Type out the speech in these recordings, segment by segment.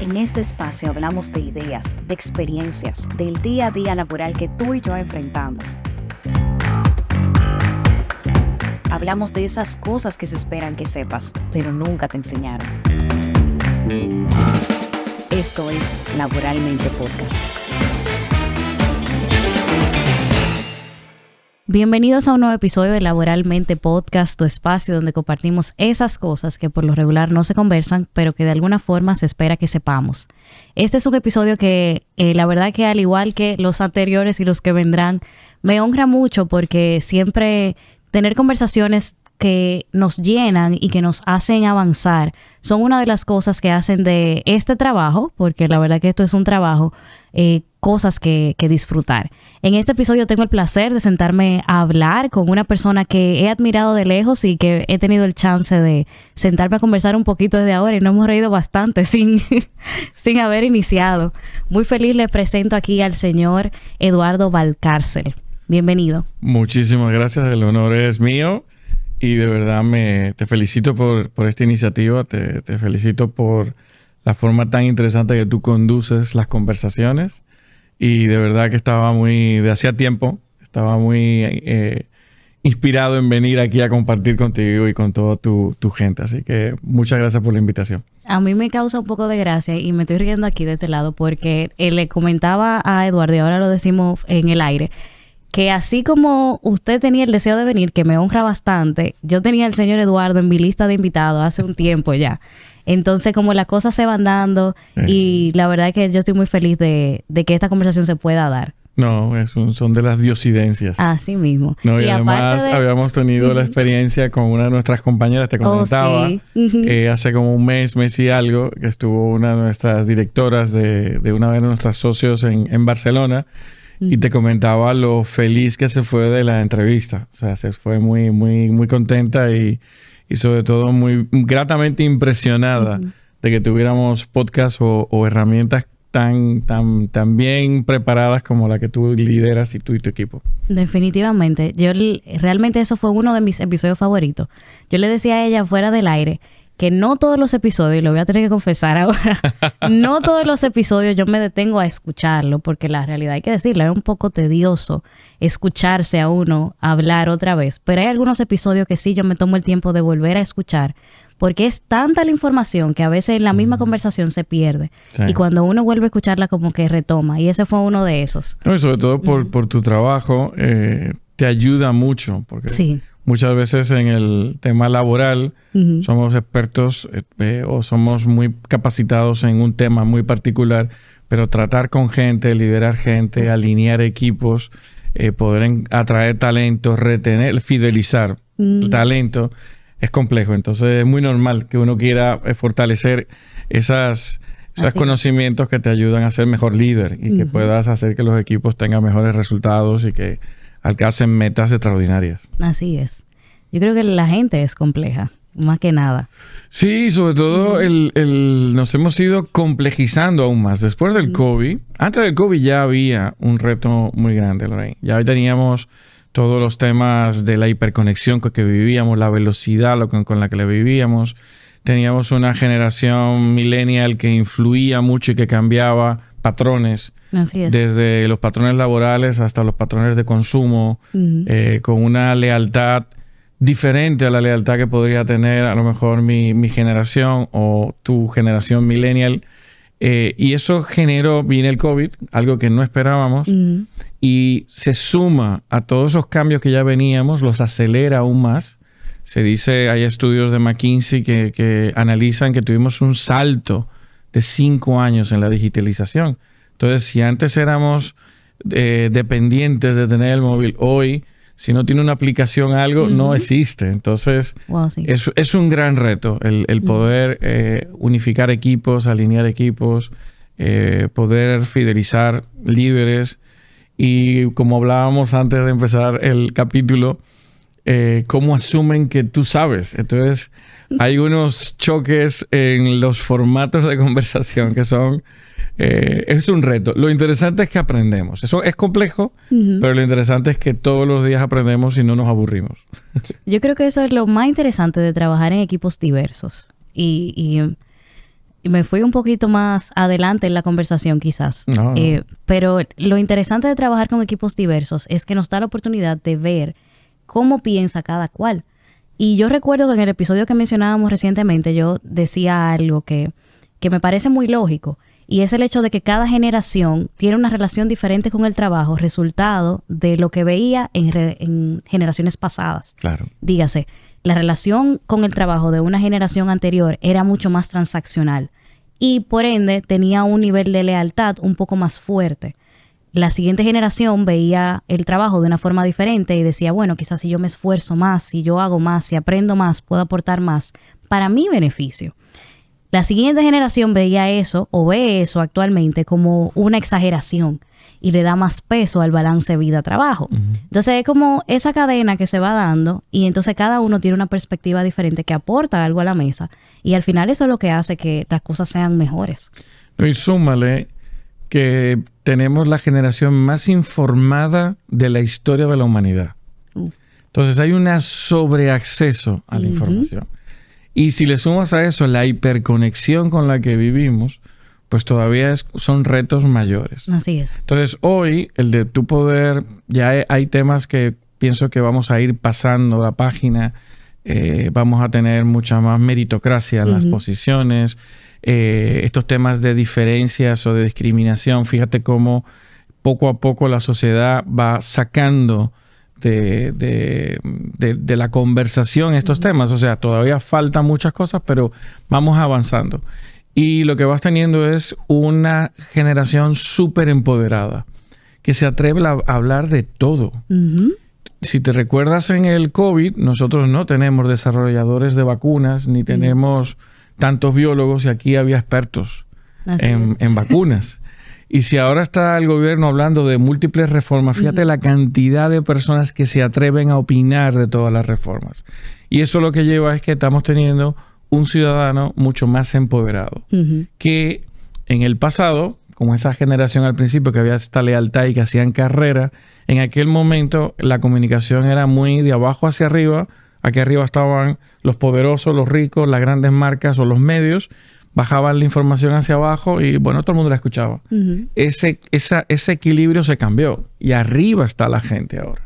En este espacio hablamos de ideas, de experiencias, del día a día laboral que tú y yo enfrentamos. Hablamos de esas cosas que se esperan que sepas, pero nunca te enseñaron. Esto es Laboralmente Podcast. Bienvenidos a un nuevo episodio de Laboralmente Podcast, tu espacio donde compartimos esas cosas que por lo regular no se conversan, pero que de alguna forma se espera que sepamos. Este es un episodio que la verdad que al igual que los anteriores y los que vendrán, me honra mucho porque siempre tener conversaciones que nos llenan y que nos hacen avanzar son una de las cosas que hacen de este trabajo, porque la verdad que esto es un trabajo, cosas que disfrutar. En este episodio tengo el placer de sentarme a hablar con una persona que he admirado de lejos y que he tenido el chance de sentarme a conversar un poquito desde ahora y nos hemos reído bastante sin haber iniciado. Muy feliz les presento aquí al señor Eduardo Valcárcel. Bienvenido. Muchísimas gracias, el honor es mío. Y de verdad te felicito por esta iniciativa, te felicito por la forma tan interesante que tú conduces las conversaciones. Y de verdad que de hacía tiempo, estaba muy inspirado en venir aquí a compartir contigo y con toda tu gente. Así que muchas gracias por la invitación. A mí me causa un poco de gracia y me estoy riendo aquí de este lado porque le comentaba a Eduardo, y ahora lo decimos en el aire, que así como usted tenía el deseo de venir, que me honra bastante, yo tenía al señor Eduardo en mi lista de invitados hace un tiempo ya. Entonces, como las cosas se van dando, y la verdad es que yo estoy muy feliz de que esta conversación se pueda dar. No, son de las diosidencias. Así mismo. No, y además habíamos tenido la experiencia con una de nuestras compañeras, te comentaba, hace como un mes y algo, que estuvo una de nuestras directoras de una de nuestras socios en Barcelona. Y te comentaba lo feliz que se fue de la entrevista. O sea, se fue muy, muy, muy contenta y sobre todo muy gratamente impresionada de que tuviéramos podcasts o herramientas tan bien preparadas como la que tú lideras y tú y tu equipo. Definitivamente. Realmente eso fue uno de mis episodios favoritos. Yo le decía a ella fuera del aire que no todos los episodios, y lo voy a tener que confesar ahora, no todos los episodios yo me detengo a escucharlo, porque la realidad hay que decirlo, es un poco tedioso escucharse a uno hablar otra vez, pero hay algunos episodios que sí yo me tomo el tiempo de volver a escuchar, porque es tanta la información que a veces en la misma conversación se pierde, y cuando uno vuelve a escucharla como que retoma, y ese fue uno de esos. No, y sobre todo por tu trabajo, te ayuda mucho, porque muchas veces en el tema laboral somos expertos o somos muy capacitados en un tema muy particular, pero tratar con gente, liderar gente, alinear equipos, poder atraer talento, retener, fidelizar talento, es complejo. Entonces es muy normal que uno quiera fortalecer esos conocimientos que te ayudan a ser mejor líder y que puedas hacer que los equipos tengan mejores resultados y que alcancen metas extraordinarias. Así es. Yo creo que la gente es compleja, más que nada. Sí, sobre todo nos hemos ido complejizando aún más. Después del COVID, antes del COVID ya había un reto muy grande, Lorraine. Ya teníamos todos los temas de la hiperconexión con que vivíamos, la velocidad con la que la vivíamos. Teníamos una generación millennial que influía mucho y que cambiaba patrones. Así es. Desde los patrones laborales hasta los patrones de consumo, con una lealtad diferente a la lealtad que podría tener a lo mejor mi generación o tu generación millennial. Y eso viene el COVID, algo que no esperábamos, y se suma a todos esos cambios que ya veníamos, los acelera aún más. Se dice, hay estudios de McKinsey que analizan que tuvimos un salto de 5 años en la digitalización. Entonces, si antes éramos dependientes de tener el móvil, hoy, si no tiene una aplicación algo, no existe. Entonces, es un gran reto el poder unificar equipos, alinear equipos, poder fidelizar líderes. Y como hablábamos antes de empezar el capítulo, cómo asumen que tú sabes. Entonces, hay unos choques en los formatos de conversación que son... es un reto. Lo interesante es que aprendemos. Eso es complejo, pero lo interesante es que todos los días aprendemos y no nos aburrimos. Yo creo que eso es lo más interesante de trabajar en equipos diversos. Y me fui un poquito más adelante en la conversación quizás. No. Pero lo interesante de trabajar con equipos diversos es que nos da la oportunidad de ver cómo piensa cada cual. Y yo recuerdo que en el episodio que mencionábamos recientemente yo decía algo que me parece muy lógico. Y es el hecho de que cada generación tiene una relación diferente con el trabajo, resultado de lo que veía en generaciones pasadas. Claro. Dígase, la relación con el trabajo de una generación anterior era mucho más transaccional y por ende tenía un nivel de lealtad un poco más fuerte. La siguiente generación veía el trabajo de una forma diferente y decía, bueno, quizás si yo me esfuerzo más, si yo hago más, si aprendo más, puedo aportar más para mi beneficio. La siguiente generación veía eso o ve eso actualmente como una exageración y le da más peso al balance vida-trabajo. Entonces es como esa cadena que se va dando y entonces cada uno tiene una perspectiva diferente que aporta algo a la mesa y al final eso es lo que hace que las cosas sean mejores. Y súmale que tenemos la generación más informada de la historia de la humanidad. Entonces hay un sobreacceso a la información. Y si le sumas a eso la hiperconexión con la que vivimos, pues todavía son retos mayores. Así es. Entonces hoy, el de tu poder, ya hay temas que pienso que vamos a ir pasando la página, vamos a tener mucha más meritocracia en las posiciones, estos temas de diferencias o de discriminación, fíjate cómo poco a poco la sociedad va sacando de la conversación estos temas. O sea, todavía faltan muchas cosas, pero vamos avanzando. Y lo que vas teniendo es una generación súper empoderada, que se atreve a hablar de todo. Si te recuerdas en el COVID, nosotros no tenemos desarrolladores de vacunas, ni tenemos tantos biólogos, y aquí había expertos en vacunas. Y si ahora está el gobierno hablando de múltiples reformas, fíjate la cantidad de personas que se atreven a opinar de todas las reformas. Y eso lo que lleva es que estamos teniendo un ciudadano mucho más empoderado. Que en el pasado, como esa generación al principio que había esta lealtad y que hacían carrera, en aquel momento la comunicación era muy de abajo hacia arriba. Aquí arriba estaban los poderosos, los ricos, las grandes marcas o los medios. Bajaban la información hacia abajo y, bueno, todo el mundo la escuchaba. Ese equilibrio se cambió y arriba está la gente ahora.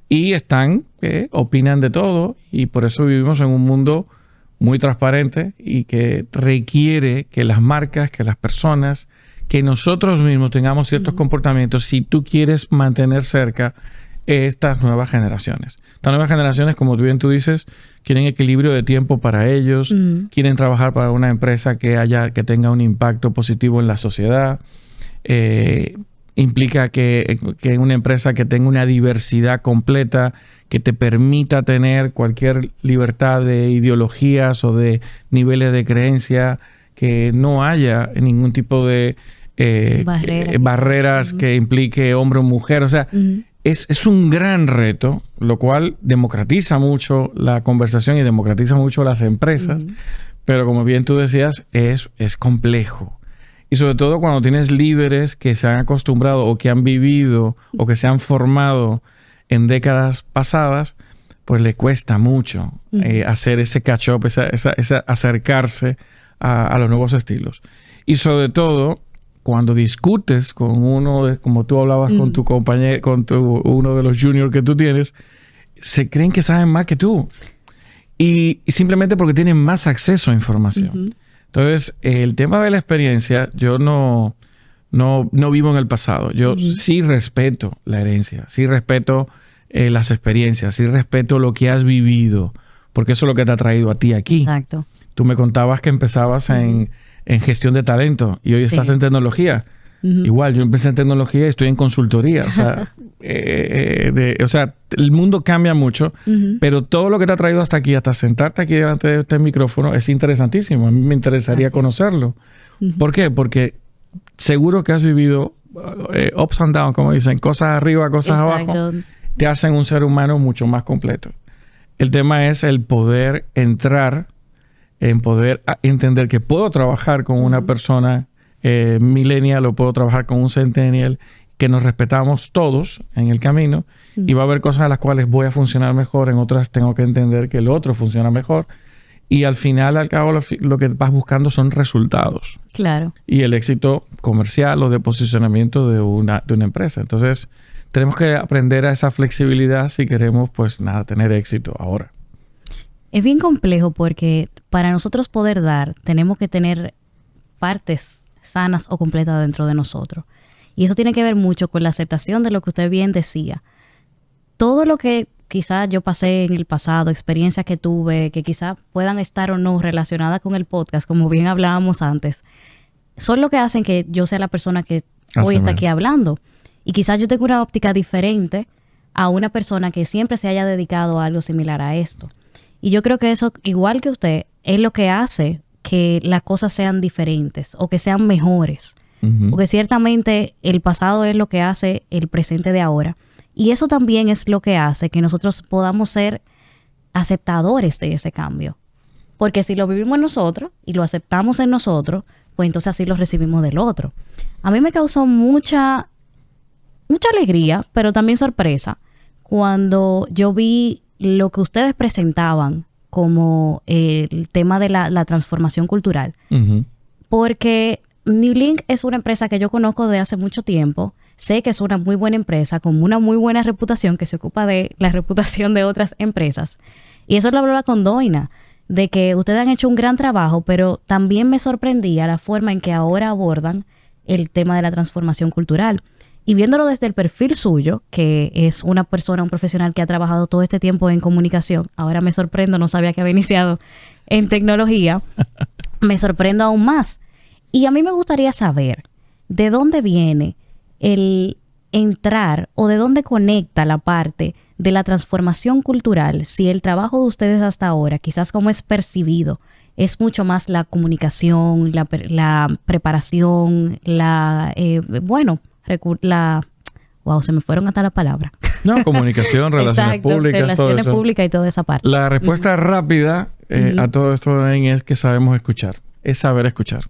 Y están, opinan de todo y por eso vivimos en un mundo muy transparente y que requiere que las marcas, que las personas, que nosotros mismos tengamos ciertos comportamientos si tú quieres mantener cerca estas nuevas generaciones. Estas nuevas generaciones, como bien tú dices, quieren equilibrio de tiempo para ellos, quieren trabajar para una empresa que tenga un impacto positivo en la sociedad. Implica que una empresa que tenga una diversidad completa, que te permita tener cualquier libertad de ideologías o de niveles de creencia, que no haya ningún tipo de barreras que implique hombre o mujer. O sea, es un gran reto, lo cual democratiza mucho la conversación y democratiza mucho las empresas, pero como bien tú decías, es complejo. Y sobre todo cuando tienes líderes que se han acostumbrado o que han vivido o que se han formado en décadas pasadas, pues le cuesta mucho hacer ese catch-up, acercarse a los nuevos estilos. Y sobre todo, cuando discutes con uno, como tú hablabas con tu compañero, uno de los juniors que tú tienes, se creen que saben más que tú. Y simplemente porque tienen más acceso a información. Entonces, el tema de la experiencia, yo no vivo en el pasado. Yo sí respeto la herencia, sí respeto las experiencias, sí respeto lo que has vivido, porque eso es lo que te ha traído a ti aquí. Exacto. Tú me contabas que empezabas en gestión de talento y hoy estás en tecnología. Igual, yo empecé en tecnología y estoy en consultoría. O sea, el mundo cambia mucho, pero todo lo que te ha traído hasta aquí, hasta sentarte aquí delante de este micrófono, es interesantísimo. A mí me interesaría conocerlo. ¿Por qué? Porque seguro que has vivido ups and downs, como dicen, cosas arriba, cosas abajo, te hacen un ser humano mucho más completo. El tema es el poder entrar, en poder entender que puedo trabajar con una persona millennial o puedo trabajar con un centennial, que nos respetamos todos en el camino y va a haber cosas a las cuales voy a funcionar mejor, en otras tengo que entender que el otro funciona mejor Y al final, al cabo, lo que vas buscando son resultados. Claro. Y el éxito comercial o de posicionamiento de una empresa. Entonces, tenemos que aprender a esa flexibilidad si queremos, pues nada, tener éxito ahora. Es bien complejo porque para nosotros poder dar, tenemos que tener partes sanas o completas dentro de nosotros. Y eso tiene que ver mucho con la aceptación de lo que usted bien decía. Todo lo que quizás yo pasé en el pasado, experiencias que tuve, que quizás puedan estar o no relacionadas con el podcast, como bien hablábamos antes, son lo que hacen que yo sea la persona que hoy está aquí hablando. Y quizás yo tengo una óptica diferente a una persona que siempre se haya dedicado a algo similar a esto. Y yo creo que eso, igual que usted, es lo que hace que las cosas sean diferentes o que sean mejores. Porque ciertamente el pasado es lo que hace el presente de ahora. Y eso también es lo que hace que nosotros podamos ser aceptadores de ese cambio. Porque si lo vivimos nosotros y lo aceptamos en nosotros, pues entonces así lo recibimos del otro. A mí me causó mucha alegría, pero también sorpresa, cuando yo vi lo que ustedes presentaban como el tema de la transformación cultural. Porque Newlink es una empresa que yo conozco de hace mucho tiempo. Sé que es una muy buena empresa con una muy buena reputación que se ocupa de la reputación de otras empresas. Y eso lo hablaba con Doina, de que ustedes han hecho un gran trabajo, pero también me sorprendía la forma en que ahora abordan el tema de la transformación cultural. Y viéndolo desde el perfil suyo, que es una persona, un profesional que ha trabajado todo este tiempo en comunicación, ahora me sorprendo, no sabía que había iniciado en tecnología, me sorprendo aún más. Y a mí me gustaría saber de dónde viene el entrar o de dónde conecta la parte de la transformación cultural, si el trabajo de ustedes hasta ahora, quizás como es percibido, es mucho más la comunicación, la preparación, wow, se me fueron hasta la palabra. No, comunicación, relaciones Exacto, públicas, relaciones todo eso. públicas y toda esa parte. La respuesta rápida a todo esto es que sabemos escuchar, es saber escuchar.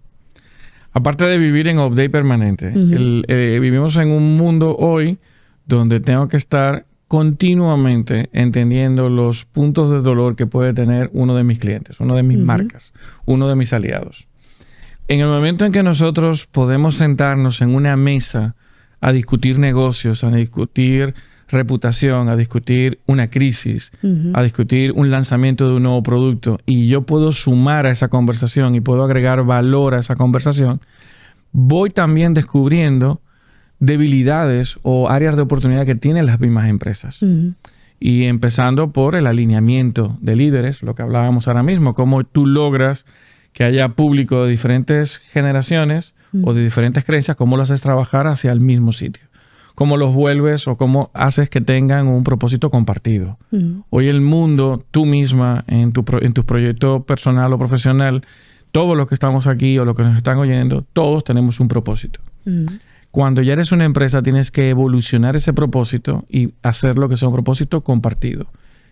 Aparte de vivir en update permanente, vivimos en un mundo hoy donde tengo que estar continuamente entendiendo los puntos de dolor que puede tener uno de mis clientes, uno de mis marcas, uno de mis aliados. En el momento en que nosotros podemos sentarnos en una mesa a discutir negocios, a discutir reputación, a discutir una crisis, a discutir un lanzamiento de un nuevo producto, y yo puedo sumar a esa conversación y puedo agregar valor a esa conversación, voy también descubriendo debilidades o áreas de oportunidad que tienen las mismas empresas. Y empezando por el alineamiento de líderes, lo que hablábamos ahora mismo, cómo tú logras que haya público de diferentes generaciones o de diferentes creencias, cómo lo haces trabajar hacia el mismo sitio. Cómo los vuelves o cómo haces que tengan un propósito compartido. Hoy el mundo, tú misma, en tu proyecto personal o profesional, todos los que estamos aquí o los que nos están oyendo, todos tenemos un propósito. Cuando ya eres una empresa, tienes que evolucionar ese propósito y hacer lo que sea un propósito compartido.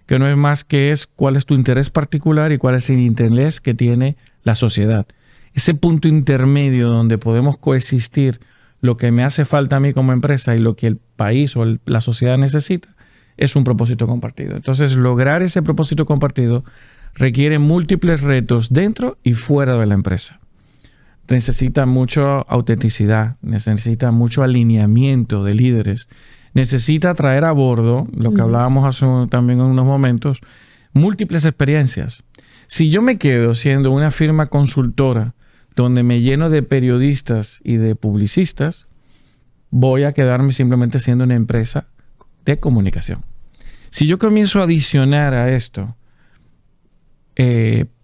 Que no es más que cuál es tu interés particular y cuál es el interés que tiene la sociedad. Ese punto intermedio donde podemos coexistir lo que me hace falta a mí como empresa y lo que el país o la sociedad necesita, es un propósito compartido. Entonces, lograr ese propósito compartido requiere múltiples retos dentro y fuera de la empresa. Necesita mucha autenticidad, necesita mucho alineamiento de líderes, necesita traer a bordo, lo que hablábamos también en unos momentos, múltiples experiencias. Si yo me quedo siendo una firma consultora donde me lleno de periodistas y de publicistas, voy a quedarme simplemente siendo una empresa de comunicación. Si yo comienzo a adicionar a esto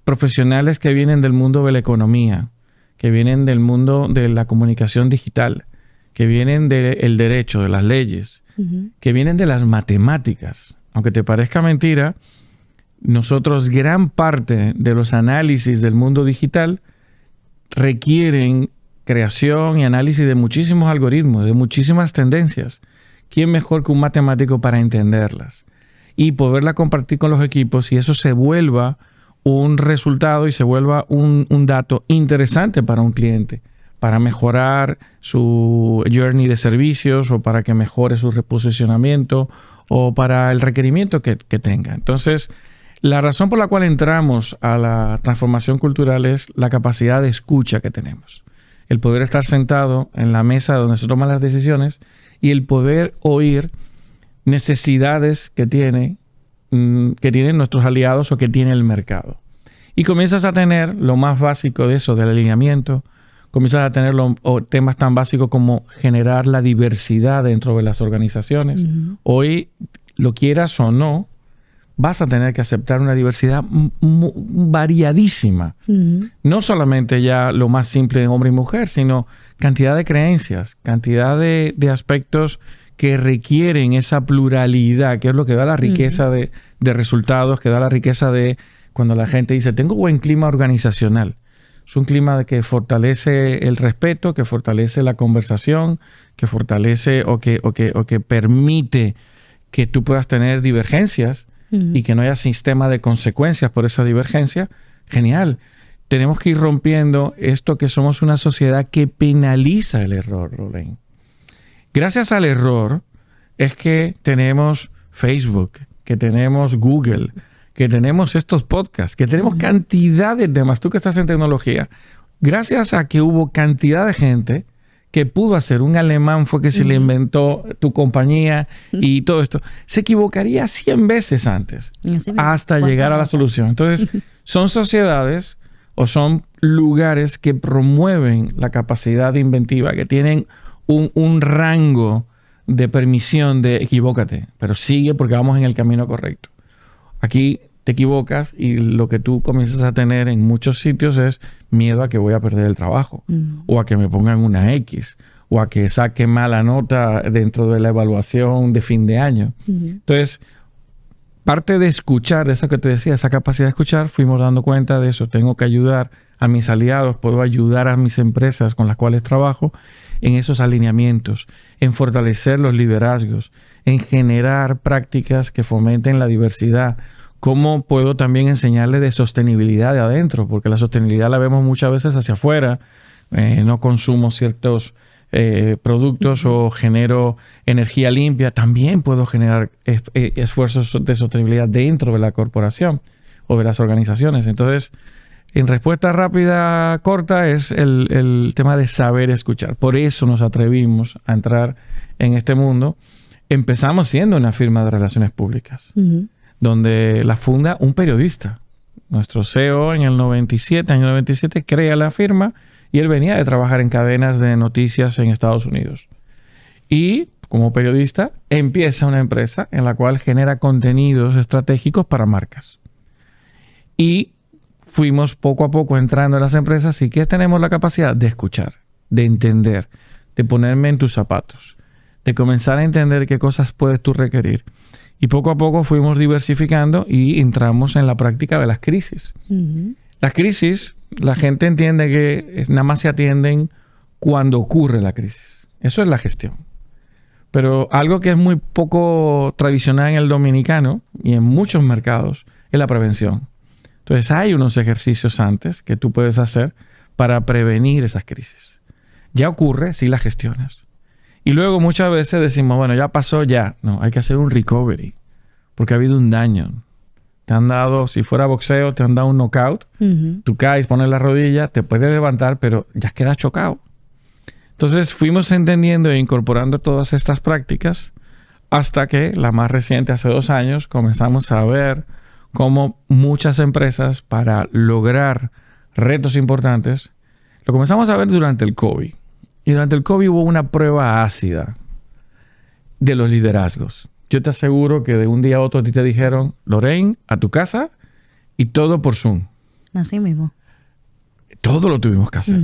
profesionales que vienen del mundo de la economía, que vienen del mundo de la comunicación digital, que vienen del derecho, de las leyes, que vienen de las matemáticas, aunque te parezca mentira, nosotros gran parte de los análisis del mundo digital requieren creación y análisis de muchísimos algoritmos, de muchísimas tendencias. ¿Quién mejor que un matemático para entenderlas? Y poderla compartir con los equipos y eso se vuelva un resultado y se vuelva un dato interesante para un cliente, para mejorar su journey de servicios o para que mejore su reposicionamiento o para el requerimiento que tenga. Entonces, La razón por la cual entramos a la transformación cultural es la capacidad de escucha que tenemos. El poder estar sentado en la mesa donde se toman las decisiones y el poder oír necesidades que tienen nuestros aliados o que tiene el mercado. Y comienzas a tener lo más básico de eso, del alineamiento. Comienzas a tener temas tan básicos como generar la diversidad dentro de las organizaciones. Uh-huh. Hoy, lo quieras o no, vas a tener que aceptar una diversidad variadísima. Uh-huh. No solamente ya lo más simple de hombre y mujer, sino cantidad de creencias, cantidad de aspectos que requieren esa pluralidad, que es lo que da la riqueza uh-huh. de resultados, que da la riqueza de cuando la gente dice, tengo buen clima organizacional. Es un clima que fortalece el respeto, que fortalece la conversación, que fortalece o que permite que tú puedas tener divergencias uh-huh. y que no haya sistema de consecuencias por esa divergencia. Genial. Tenemos que ir rompiendo esto que somos una sociedad que penaliza el error, Rolene. Gracias al error es que tenemos Facebook, que tenemos Google, que tenemos estos podcasts, que tenemos cantidad de temas. Tú que estás en tecnología, gracias a que hubo cantidad de gente que pudo hacer, un alemán fue que se le inventó tu compañía y todo esto, se equivocaría 100 veces antes hasta llegar a la solución. Entonces, son sociedades o son lugares que promueven la capacidad inventiva, que tienen un rango de permisión de equivócate, pero sigue porque vamos en el camino correcto. Aquí te equivocas y lo que tú comienzas a tener en muchos sitios es miedo a que voy a perder el trabajo o a que me pongan una X o a que saque mala nota dentro de la evaluación de fin de año. Entonces, parte de escuchar, de eso que te decía, esa capacidad de escuchar, fuimos dando cuenta de eso. Tengo que ayudar a mis aliados, puedo ayudar a mis empresas con las cuales trabajo en esos alineamientos, en fortalecer los liderazgos, en generar prácticas que fomenten la diversidad. ¿Cómo puedo también enseñarle de sostenibilidad de adentro? Porque la sostenibilidad la vemos muchas veces hacia afuera. No consumo ciertos productos o genero energía limpia. También puedo generar esfuerzos de sostenibilidad dentro de la corporación o de las organizaciones. Entonces, en respuesta rápida, corta, es el tema de saber escuchar. Por eso nos atrevimos a entrar en este mundo. Empezamos siendo una firma de relaciones públicas, donde la funda un periodista. Nuestro CEO en el año 97, crea la firma y él venía de trabajar en cadenas de noticias en Estados Unidos. Y como periodista empieza una empresa en la cual genera contenidos estratégicos para marcas. Y fuimos poco a poco entrando en las empresas y que tenemos la capacidad de escuchar, de entender, de ponerme en tus zapatos, de comenzar a entender qué cosas puedes tú requerir. Y poco a poco fuimos diversificando y entramos en la práctica de las crisis. Las crisis, la gente entiende que nada más se atienden cuando ocurre la crisis. Eso es la gestión. Pero algo que es muy poco tradicional en el dominicano y en muchos mercados es la prevención. Entonces hay unos ejercicios antes que tú puedes hacer para prevenir esas crisis. Ya ocurre si las gestionas. Y luego muchas veces decimos, bueno, ya pasó, ya. No, hay que hacer un recovery porque ha habido un daño. Te han dado, si fuera boxeo, te han dado un knockout. Tú caes, pones la rodilla, te puedes levantar, pero ya quedas chocado. Entonces fuimos entendiendo e incorporando todas estas prácticas hasta que la más reciente, hace 2 años, comenzamos a ver cómo muchas empresas, para lograr retos importantes, lo comenzamos a ver durante el COVID. Y durante el COVID hubo una prueba ácida de los liderazgos. Yo te aseguro que de un día a otro a ti te dijeron, Lorraine, a tu casa y todo por Zoom. Así mismo. Todo lo tuvimos que hacer.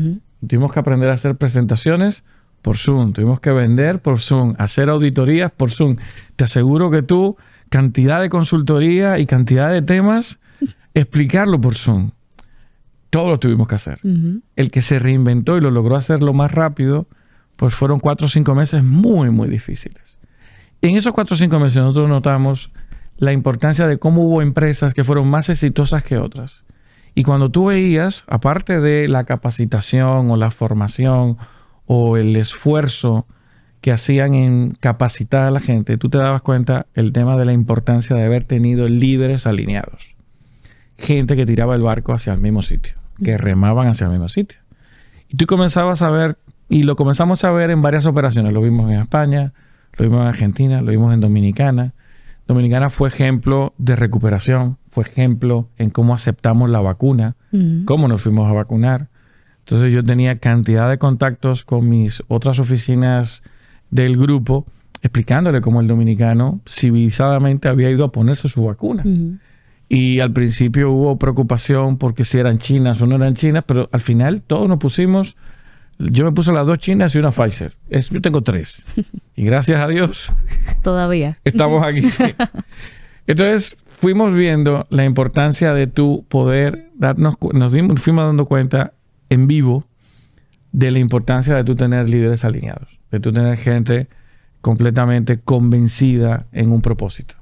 Tuvimos que aprender a hacer presentaciones por Zoom. Tuvimos que vender por Zoom, hacer auditorías por Zoom. Te aseguro que tú, cantidad de consultoría y cantidad de temas, explicarlo por Zoom. Todo lo tuvimos que hacer. El que se reinventó y lo logró hacerlo más rápido, pues fueron 4 o 5 meses muy, muy difíciles. En esos 4 o 5 meses nosotros notamos la importancia de cómo hubo empresas que fueron más exitosas que otras. Y cuando tú veías, aparte de la capacitación o la formación o el esfuerzo que hacían en capacitar a la gente, tú te dabas cuenta el tema de la importancia de haber tenido líderes alineados. gente que tiraba el barco hacia el mismo sitio, que remaban hacia el mismo sitio. Y tú comenzabas a ver, y lo comenzamos a ver en varias operaciones. Lo vimos en España, lo vimos en Argentina, lo vimos en Dominicana. Dominicana fue ejemplo de recuperación, fue ejemplo en cómo aceptamos la vacuna, cómo nos fuimos a vacunar. Entonces yo tenía cantidad de contactos con mis otras oficinas del grupo, explicándole cómo el dominicano civilizadamente había ido a ponerse su vacuna. Y al principio hubo preocupación porque si eran chinas o no eran chinas, pero al final todos nos pusimos, yo me puse las 2 chinas y una Pfizer. Yo tengo 3. Y gracias a Dios. Todavía. Estamos aquí. Entonces fuimos viendo la importancia de tu poder fuimos dando cuenta en vivo de la importancia de tú tener líderes alineados, de tú tener gente completamente convencida en un propósito.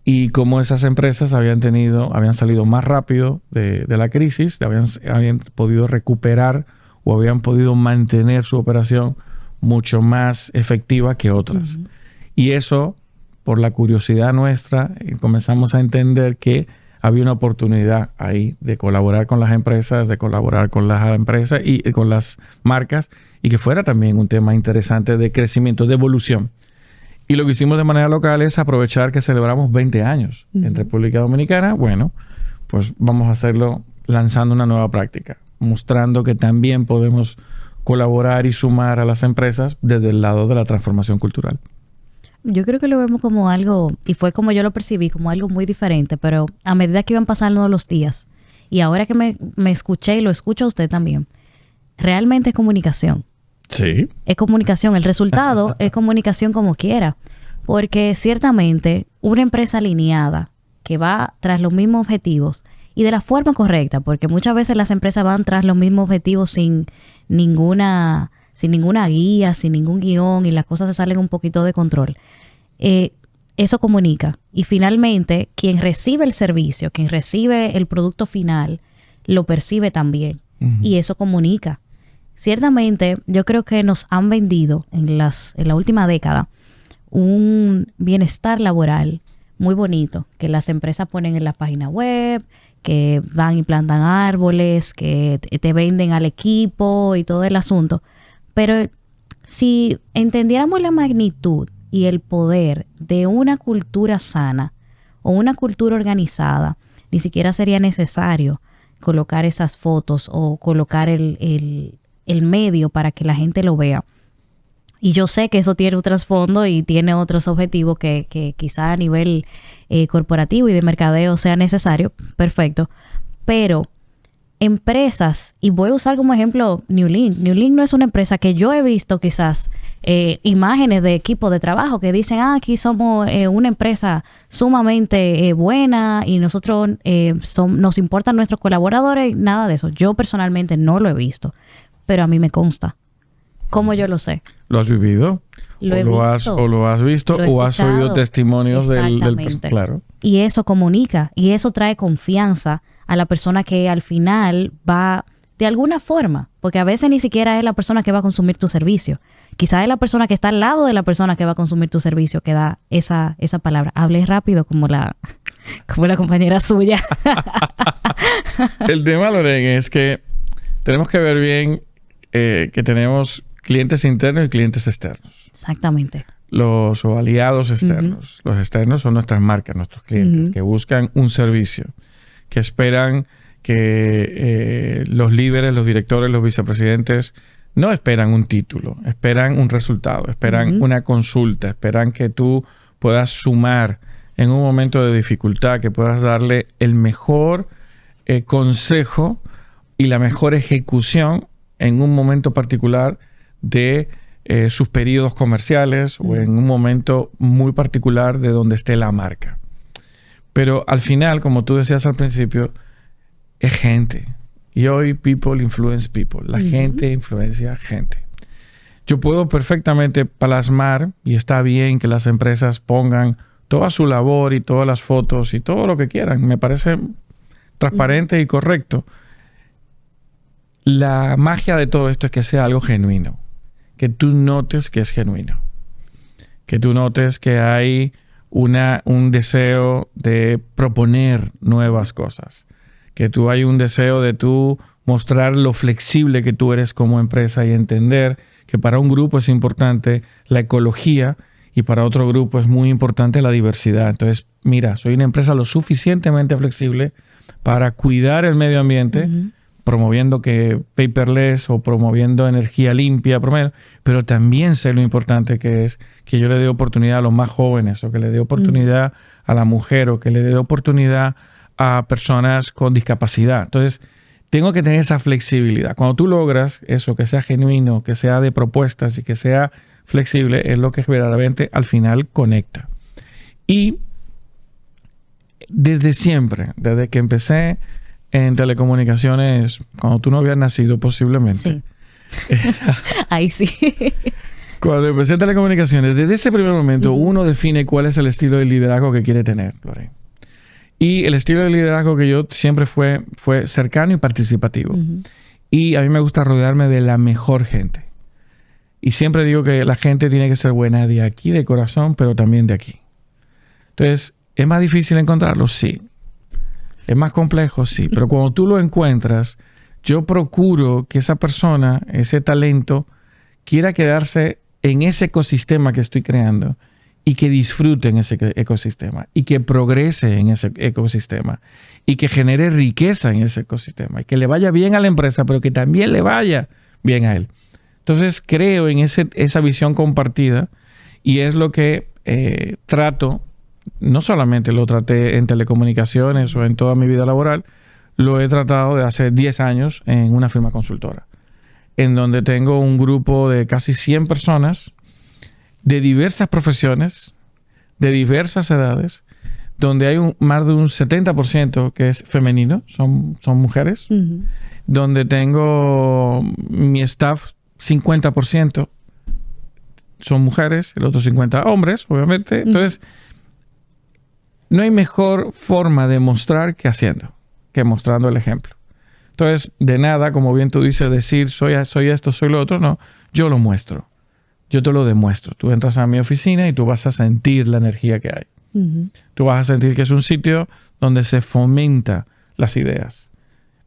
Y cómo esas empresas habían salido más rápido de la crisis, habían podido recuperar o habían podido mantener su operación mucho más efectiva que otras. Y eso, por la curiosidad nuestra, comenzamos a entender que había una oportunidad ahí de colaborar con las empresas, y con las marcas, y que fuera también un tema interesante de crecimiento, de evolución. Y lo que hicimos de manera local es aprovechar que celebramos 20 años en República Dominicana. Bueno, pues vamos a hacerlo lanzando una nueva práctica, mostrando que también podemos colaborar y sumar a las empresas desde el lado de la transformación cultural. Yo creo que lo vemos como algo, y fue como yo lo percibí, como algo muy diferente, pero a medida que iban pasando los días, y ahora que me escuché y lo escucho a usted también, realmente es comunicación. Sí. Es comunicación. El resultado es comunicación como quiera. Porque ciertamente una empresa alineada que va tras los mismos objetivos y de la forma correcta, porque muchas veces las empresas van tras los mismos objetivos sin ninguna guía, sin ningún guión y las cosas se salen un poquito de control. Eso comunica. Y finalmente, quien recibe el servicio, quien recibe el producto final, lo percibe también. Y eso comunica. Ciertamente, yo creo que nos han vendido en la última década un bienestar laboral muy bonito que las empresas ponen en la página web, que van y plantan árboles, que te venden al equipo y todo el asunto. Pero si entendiéramos la magnitud y el poder de una cultura sana o una cultura organizada, ni siquiera sería necesario colocar esas fotos o colocar el medio para que la gente lo vea. Y yo sé que eso tiene un trasfondo y tiene otros objetivos que quizá a nivel corporativo y de mercadeo sea necesario. Perfecto. Pero empresas, y voy a usar como ejemplo Newlink. Newlink no es una empresa que yo he visto quizás imágenes de equipos de trabajo que dicen, aquí somos una empresa sumamente buena y nosotros nos importan nuestros colaboradores. Nada de eso. Yo personalmente no lo he visto. Pero a mí me consta. ¿Cómo yo lo sé? ¿Lo has vivido? ¿O lo has visto? ¿O has oído testimonios del... Claro. Y eso comunica. Y eso trae confianza a la persona que al final va... De alguna forma. Porque a veces ni siquiera es la persona que va a consumir tu servicio. Quizás es la persona que está al lado de la persona que va a consumir tu servicio que da esa palabra. Hablé rápido como la compañera suya. El tema, Loren, es que tenemos que ver bien que tenemos clientes internos y clientes externos. Exactamente. Los aliados externos. Los externos son nuestras marcas, nuestros clientes, que buscan un servicio, que esperan que los líderes, los directores, los vicepresidentes no esperan un título, esperan un resultado, esperan una consulta, esperan que tú puedas sumar en un momento de dificultad, que puedas darle el mejor consejo y la mejor ejecución en un momento particular de sus periodos comerciales o en un momento muy particular de donde esté la marca. Pero al final, como tú decías al principio, es gente. Y hoy people influence people. La gente influencia gente. Yo puedo perfectamente plasmar, y está bien que las empresas pongan toda su labor y todas las fotos y todo lo que quieran. Me parece transparente y correcto. La magia de todo esto es que sea algo genuino. Que tú notes que es genuino. Que tú notes que hay un deseo de proponer nuevas cosas. Que tú hay un deseo de tú mostrar lo flexible que tú eres como empresa y entender que para un grupo es importante la ecología y para otro grupo es muy importante la diversidad. Entonces, mira, soy una empresa lo suficientemente flexible para cuidar el medio ambiente, promoviendo que paperless o promoviendo energía limpia, pero también sé lo importante que es que yo le dé oportunidad a los más jóvenes, o que le dé oportunidad a la mujer, o que le dé oportunidad a personas con discapacidad. Entonces, tengo que tener esa flexibilidad. Cuando tú logras eso, que sea genuino, que sea de propuestas y que sea flexible, es lo que verdaderamente al final conecta. Y desde siempre, desde que empecé en telecomunicaciones, cuando tú no habías nacido posiblemente. Sí. Ahí sí. Cuando empecé en telecomunicaciones, desde ese primer momento uno define cuál es el estilo de liderazgo que quiere tener, Lorraine. Y el estilo de liderazgo que yo siempre fue cercano y participativo. Y a mí me gusta rodearme de la mejor gente. Y siempre digo que la gente tiene que ser buena de aquí, de corazón, pero también de aquí. Entonces, ¿es más difícil encontrarlo? Sí. ¿Es más complejo? Sí. Pero cuando tú lo encuentras, yo procuro que esa persona, ese talento, quiera quedarse en ese ecosistema que estoy creando y que disfrute en ese ecosistema y que progrese en ese ecosistema y que genere riqueza en ese ecosistema y que le vaya bien a la empresa, pero que también le vaya bien a él. Entonces creo en esa visión compartida y es lo que trato. No solamente lo traté en telecomunicaciones o en toda mi vida laboral, lo he tratado de hace 10 años en una firma consultora, en donde tengo un grupo de casi 100 personas de diversas profesiones, de diversas edades, donde hay más de un 70% que es femenino, son mujeres, donde tengo mi staff 50% son mujeres, el otro 50% hombres, obviamente. Entonces, no hay mejor forma de mostrar que haciendo, que mostrando el ejemplo. Entonces, de nada, como bien tú dices, decir soy esto, soy lo otro, no. Yo lo muestro. Yo te lo demuestro. Tú entras a mi oficina y tú vas a sentir la energía que hay. Tú vas a sentir que es un sitio donde se fomenta las ideas.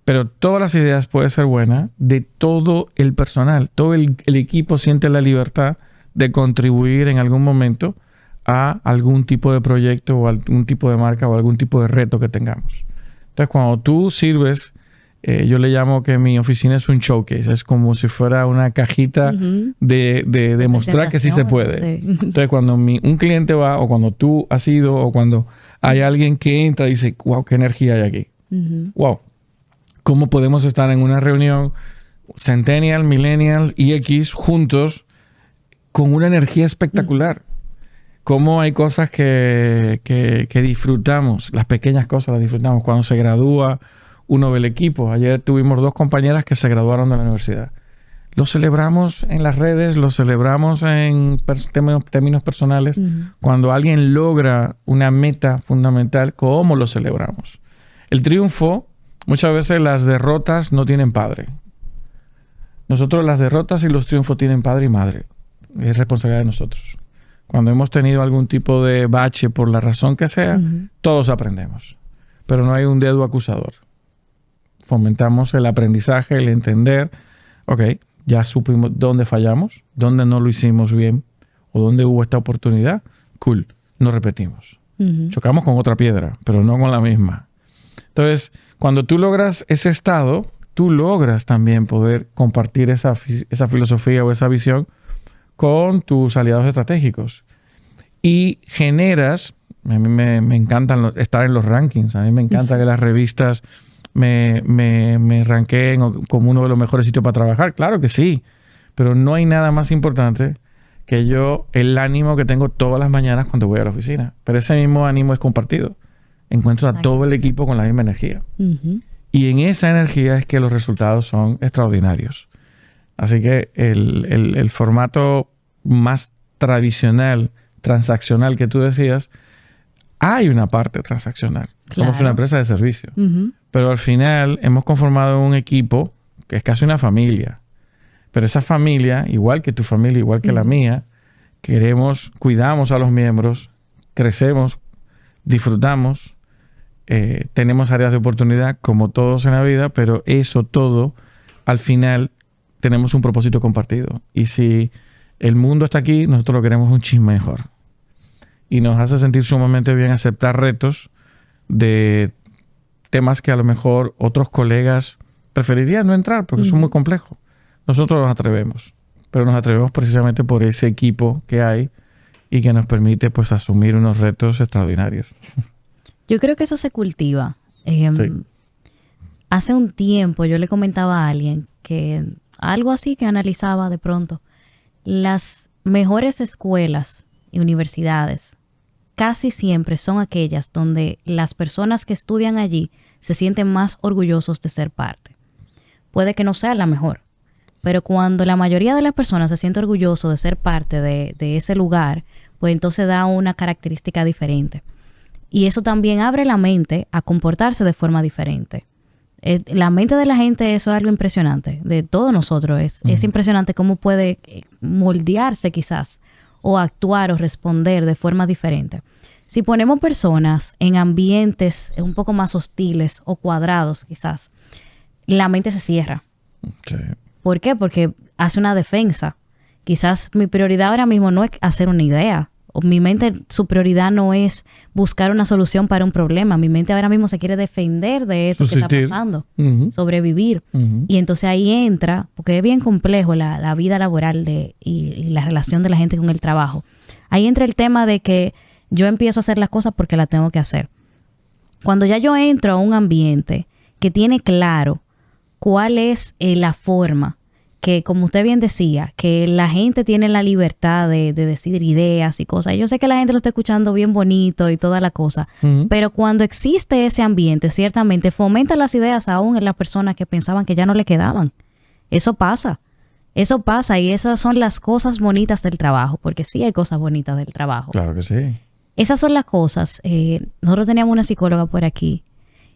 Pero todas las ideas pueden ser buenas de todo el personal. Todo el equipo siente la libertad de contribuir en algún momento a algún tipo de proyecto o algún tipo de marca o algún tipo de reto que tengamos. Entonces, cuando tú sirves, yo le llamo que mi oficina es un showcase. Es como si fuera una cajita de demostrar que sí se puede. Sí. Entonces, cuando un cliente va, o cuando tú has ido, o cuando hay alguien que entra y dice, wow, qué energía hay aquí. Wow, ¿cómo podemos estar en una reunión Centennial, Millennial y X juntos con una energía espectacular? Cómo hay cosas que disfrutamos, las pequeñas cosas las disfrutamos. Cuando se gradúa uno del equipo. Ayer tuvimos 2 compañeras que se graduaron de la universidad. Lo celebramos en las redes, lo celebramos en términos personales. Cuando alguien logra una meta fundamental, ¿cómo lo celebramos? El triunfo, muchas veces las derrotas no tienen padre. Nosotros las derrotas y los triunfos tienen padre y madre. Es responsabilidad de nosotros. Cuando hemos tenido algún tipo de bache por la razón que sea, todos aprendemos. Pero no hay un dedo acusador. Fomentamos el aprendizaje, el entender, ok, ya supimos dónde fallamos, dónde no lo hicimos bien o dónde hubo esta oportunidad. Cool, no repetimos. Chocamos con otra piedra, pero no con la misma. Entonces, cuando tú logras ese estado, tú logras también poder compartir esa filosofía o esa visión con tus aliados estratégicos. Y generas, a mí me encantan estar en los rankings, a mí me encanta que las revistas me ranqueen como uno de los mejores sitios para trabajar. Claro que sí, pero no hay nada más importante que el ánimo que tengo todas las mañanas cuando voy a la oficina. Pero ese mismo ánimo es compartido. Encuentro a todo el equipo con la misma energía. Y en esa energía es que los resultados son extraordinarios. Así que el formato más tradicional, transaccional que tú decías, hay una parte transaccional. Claro. Somos una empresa de servicio. Pero al final hemos conformado un equipo que es casi una familia. Pero esa familia, igual que tu familia, igual que la mía, cuidamos a los miembros, crecemos, disfrutamos, tenemos áreas de oportunidad como todos en la vida, pero eso todo, al final, tenemos un propósito compartido. Y si el mundo está aquí, nosotros lo queremos un chisme mejor. Y nos hace sentir sumamente bien aceptar retos de temas que a lo mejor otros colegas preferirían no entrar porque son muy complejos. Nosotros nos atrevemos, pero nos atrevemos precisamente por ese equipo que hay y que nos permite pues asumir unos retos extraordinarios. Yo creo que eso se cultiva. Sí. Hace un tiempo yo le comentaba a alguien que algo así que analizaba de pronto. Las mejores escuelas y universidades casi siempre son aquellas donde las personas que estudian allí se sienten más orgullosos de ser parte. Puede que no sea la mejor, pero cuando la mayoría de las personas se siente orgulloso de ser parte de ese lugar, pues entonces da una característica diferente. Y eso también abre la mente a comportarse de forma diferente. La mente de la gente, eso es algo impresionante. De todos nosotros es impresionante cómo puede moldearse quizás o actuar o responder de forma diferente. Si ponemos personas en ambientes un poco más hostiles o cuadrados quizás, la mente se cierra. Sí. ¿Por qué? Porque hace una defensa. Quizás mi prioridad ahora mismo no es hacer una idea. O mi mente, su prioridad no es buscar una solución para un problema. Mi mente ahora mismo se quiere defender de eso que está pasando. Sobrevivir. Y entonces ahí entra, porque es bien complejo la vida laboral y la relación de la gente con el trabajo. Ahí entra el tema de que yo empiezo a hacer las cosas porque las tengo que hacer. Cuando ya yo entro a un ambiente que tiene claro cuál es la forma, que como usted bien decía, que la gente tiene la libertad de decir ideas y cosas. Yo sé que la gente lo está escuchando bien bonito y toda la cosa, pero cuando existe ese ambiente, ciertamente fomenta las ideas aún en las personas que pensaban que ya no le quedaban. Eso pasa y esas son las cosas bonitas del trabajo, porque sí hay cosas bonitas del trabajo. Claro que sí. Esas son las cosas. Nosotros teníamos una psicóloga por aquí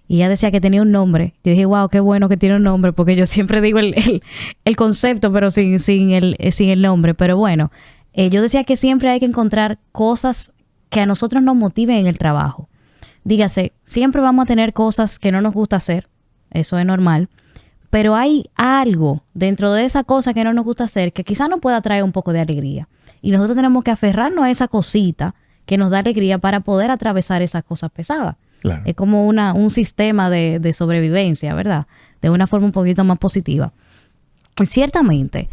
y ella decía que tenía un nombre. Yo dije, wow, qué bueno que tiene un nombre, porque yo siempre digo el concepto, pero sin el nombre. Pero bueno, yo decía que siempre hay que encontrar cosas que a nosotros nos motiven en el trabajo. Dígase, siempre vamos a tener cosas que no nos gusta hacer. Eso es normal. Pero hay algo dentro de esa cosa que no nos gusta hacer que quizás nos pueda traer un poco de alegría. Y nosotros tenemos que aferrarnos a esa cosita que nos da alegría para poder atravesar esas cosas pesadas. Claro. Es como un sistema de sobrevivencia, ¿verdad? De una forma un poquito más positiva. Y ciertamente,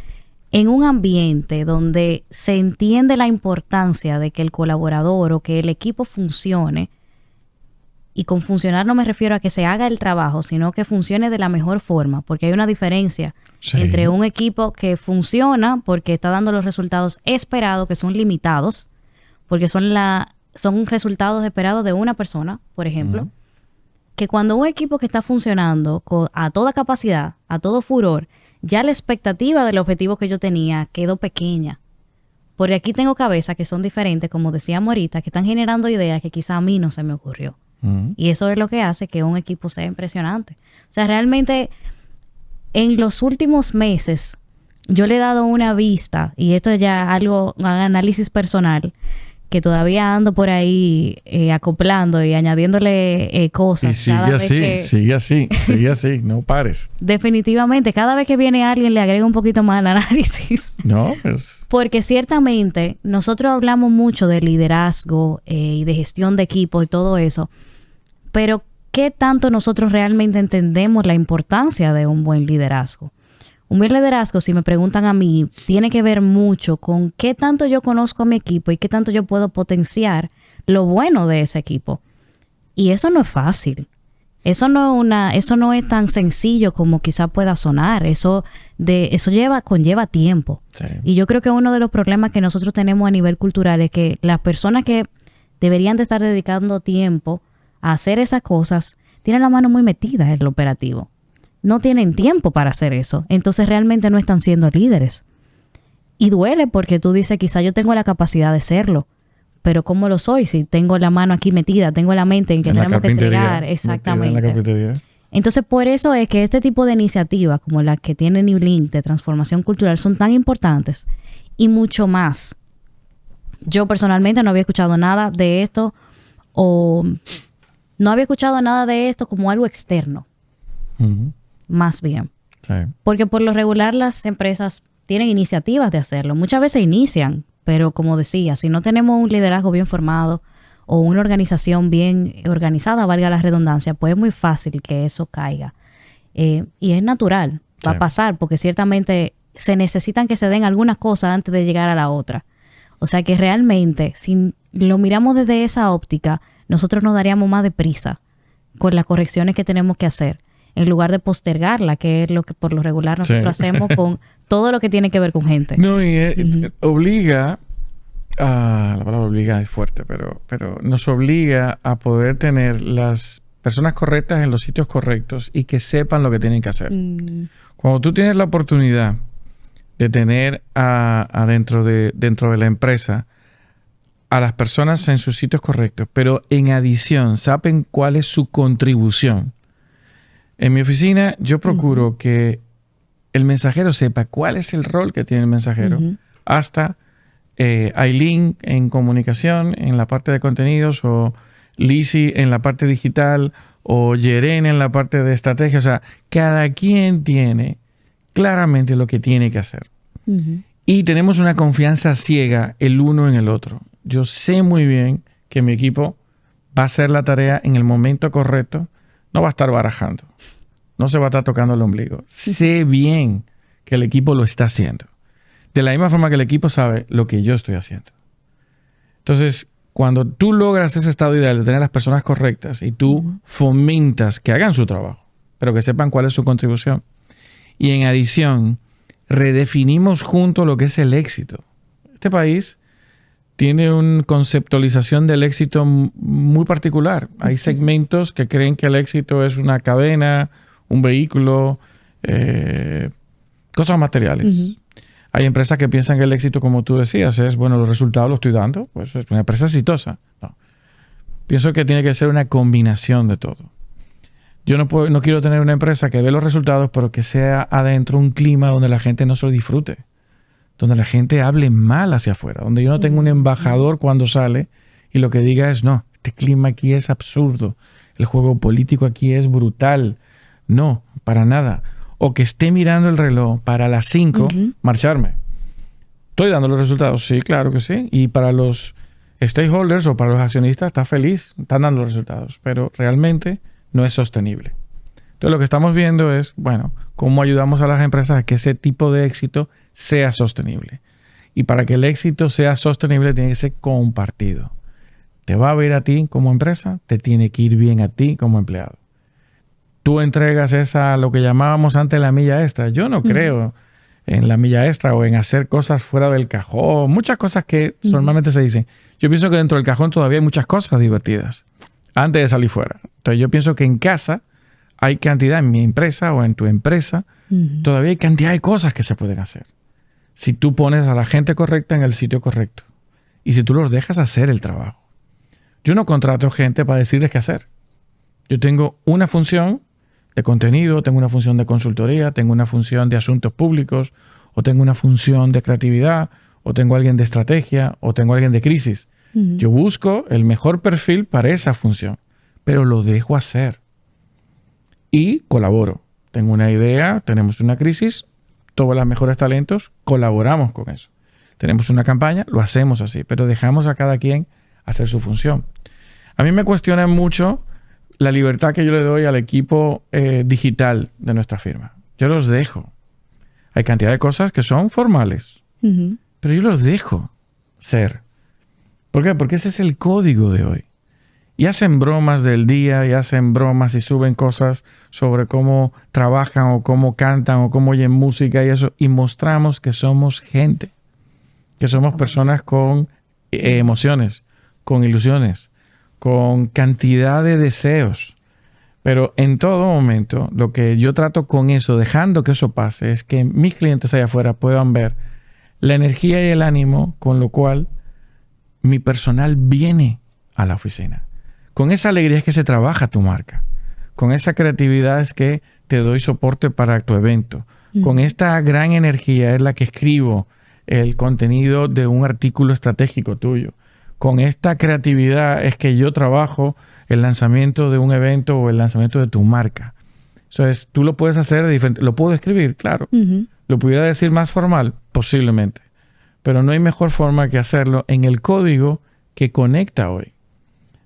en un ambiente donde se entiende la importancia de que el colaborador o que el equipo funcione, y con funcionar no me refiero a que se haga el trabajo, sino que funcione de la mejor forma, porque hay una diferencia entre un equipo que funciona porque está dando los resultados esperados, que son limitados, porque son resultados esperados de una persona, por ejemplo, que cuando un equipo que está funcionando a toda capacidad, a todo furor, ya la expectativa del objetivo que yo tenía quedó pequeña. Porque aquí tengo cabezas que son diferentes, como decíamos ahorita, que están generando ideas que quizá a mí no se me ocurrió. Y eso es lo que hace que un equipo sea impresionante. O sea, realmente en los últimos meses yo le he dado una vista, y esto es ya algo, un análisis personal, que todavía ando por ahí acoplando y añadiéndole cosas. Y sigue así, no pares. Definitivamente, cada vez que viene alguien le agrega un poquito más al análisis. No, pues... Porque ciertamente nosotros hablamos mucho de liderazgo y de gestión de equipo y todo eso, pero ¿qué tanto nosotros realmente entendemos la importancia de un buen liderazgo? Un buen liderazgo, si me preguntan a mí, tiene que ver mucho con qué tanto yo conozco a mi equipo y qué tanto yo puedo potenciar lo bueno de ese equipo. Y eso no es fácil. Eso no es tan sencillo como quizá pueda sonar. Eso conlleva tiempo. Sí. Y yo creo que uno de los problemas que nosotros tenemos a nivel cultural es que las personas que deberían de estar dedicando tiempo a hacer esas cosas tienen la mano muy metida en lo operativo. No tienen tiempo para hacer eso. Entonces realmente no están siendo líderes. Y duele porque tú dices, quizá yo tengo la capacidad de serlo, pero ¿cómo lo soy? Si tengo la mano aquí metida, tengo la mente en que tenemos que entregar. Exactamente. Entonces por eso es que este tipo de iniciativas como las que tiene New Link de transformación cultural son tan importantes y mucho más Yo personalmente no había escuchado nada de esto o no había escuchado nada de esto como algo externo, más bien. Sí. Porque por lo regular las empresas tienen iniciativas de hacerlo. Muchas veces inician, pero como decía, si no tenemos un liderazgo bien formado o una organización bien organizada, valga la redundancia, pues es muy fácil que eso caiga. Y es natural, va a pasar, porque ciertamente se necesitan que se den algunas cosas antes de llegar a la otra. O sea que realmente, si lo miramos desde esa óptica, nosotros nos daríamos más deprisa con las correcciones que tenemos que hacer, en lugar de postergarla, que es lo que por lo regular nosotros hacemos con todo lo que tiene que ver con gente. No, y obliga, la palabra obliga es fuerte, pero nos obliga a poder tener las personas correctas en los sitios correctos y que sepan lo que tienen que hacer. Cuando tú tienes la oportunidad de tener dentro de la empresa a las personas en sus sitios correctos, pero en adición saben cuál es su contribución. En mi oficina yo procuro que el mensajero sepa cuál es el rol que tiene el mensajero. Hasta Aileen en comunicación, en la parte de contenidos, o Lizzie en la parte digital, o Yeren en la parte de estrategia. O sea, cada quien tiene claramente lo que tiene que hacer. Y tenemos una confianza ciega el uno en el otro. Yo sé muy bien que mi equipo va a hacer la tarea en el momento correcto. No va a estar barajando. No se va a estar tocando el ombligo. Sé bien que el equipo lo está haciendo. De la misma forma que el equipo sabe lo que yo estoy haciendo. Entonces, cuando tú logras ese estado ideal de tener las personas correctas y tú fomentas que hagan su trabajo, pero que sepan cuál es su contribución. Y en adición, redefinimos juntos lo que es el éxito. Este país tiene una conceptualización del éxito muy particular. Hay segmentos que creen que el éxito es una cadena, un vehículo, cosas materiales. Hay empresas que piensan que el éxito, como tú decías, es, bueno, los resultados los estoy dando, pues es una empresa exitosa. No. Pienso que tiene que ser una combinación de todo. Yo no quiero tener una empresa que dé los resultados, pero que sea adentro un clima donde la gente no se lo disfrute. Donde la gente hable mal hacia afuera. Donde yo no tengo un embajador cuando sale y lo que diga es, no, este clima aquí es absurdo. El juego político aquí es brutal. No, para nada. O que esté mirando el reloj para las 5, marcharme. ¿Estoy dando los resultados? Sí, claro que sí. Y para los stakeholders o para los accionistas está feliz, están dando los resultados. Pero realmente no es sostenible. Entonces lo que estamos viendo es, bueno, cómo ayudamos a las empresas a que ese tipo de éxito sea sostenible. Y para que el éxito sea sostenible tiene que ser compartido. Te va a ver a ti como empresa, te tiene que ir bien a ti como empleado. Tú entregas lo que llamábamos antes la milla extra. Yo no creo en la milla extra o en hacer cosas fuera del cajón. Muchas cosas que normalmente se dicen. Yo pienso que dentro del cajón todavía hay muchas cosas divertidas antes de salir fuera. Entonces yo pienso que en casa hay cantidad, en mi empresa o en tu empresa, todavía hay cantidad de cosas que se pueden hacer. Si tú pones a la gente correcta en el sitio correcto y si tú los dejas hacer el trabajo. Yo no contrato gente para decirles qué hacer. Yo tengo una función de contenido, tengo una función de consultoría, tengo una función de asuntos públicos, o tengo una función de creatividad, o tengo alguien de estrategia, o tengo alguien de crisis. Yo busco el mejor perfil para esa función, pero lo dejo hacer. Y colaboro. Tengo una idea, tenemos una crisis, todos los mejores talentos, colaboramos con eso. Tenemos una campaña, lo hacemos así, pero dejamos a cada quien hacer su función. A mí me cuestiona mucho la libertad que yo le doy al equipo digital de nuestra firma. Yo los dejo. Hay cantidad de cosas que son formales, pero yo los dejo ser. ¿Por qué? Porque ese es el código de hoy. Y hacen bromas del día, y hacen bromas y suben cosas sobre cómo trabajan o cómo cantan o cómo oyen música y eso. Y mostramos que somos gente, que somos personas con emociones, con ilusiones, con cantidad de deseos. Pero en todo momento, lo que yo trato con eso, dejando que eso pase, es que mis clientes allá afuera puedan ver la energía y el ánimo con lo cual mi personal viene a la oficina. Con esa alegría es que se trabaja tu marca. Con esa creatividad es que te doy soporte para tu evento. Con esta gran energía es la que escribo el contenido de un artículo estratégico tuyo. Con esta creatividad es que yo trabajo el lanzamiento de un evento o el lanzamiento de tu marca. Entonces, tú lo puedes hacer de diferente. ¿Lo puedo escribir? Claro. ¿Lo pudiera decir más formal? Posiblemente. Pero no hay mejor forma que hacerlo en el código que conecta hoy.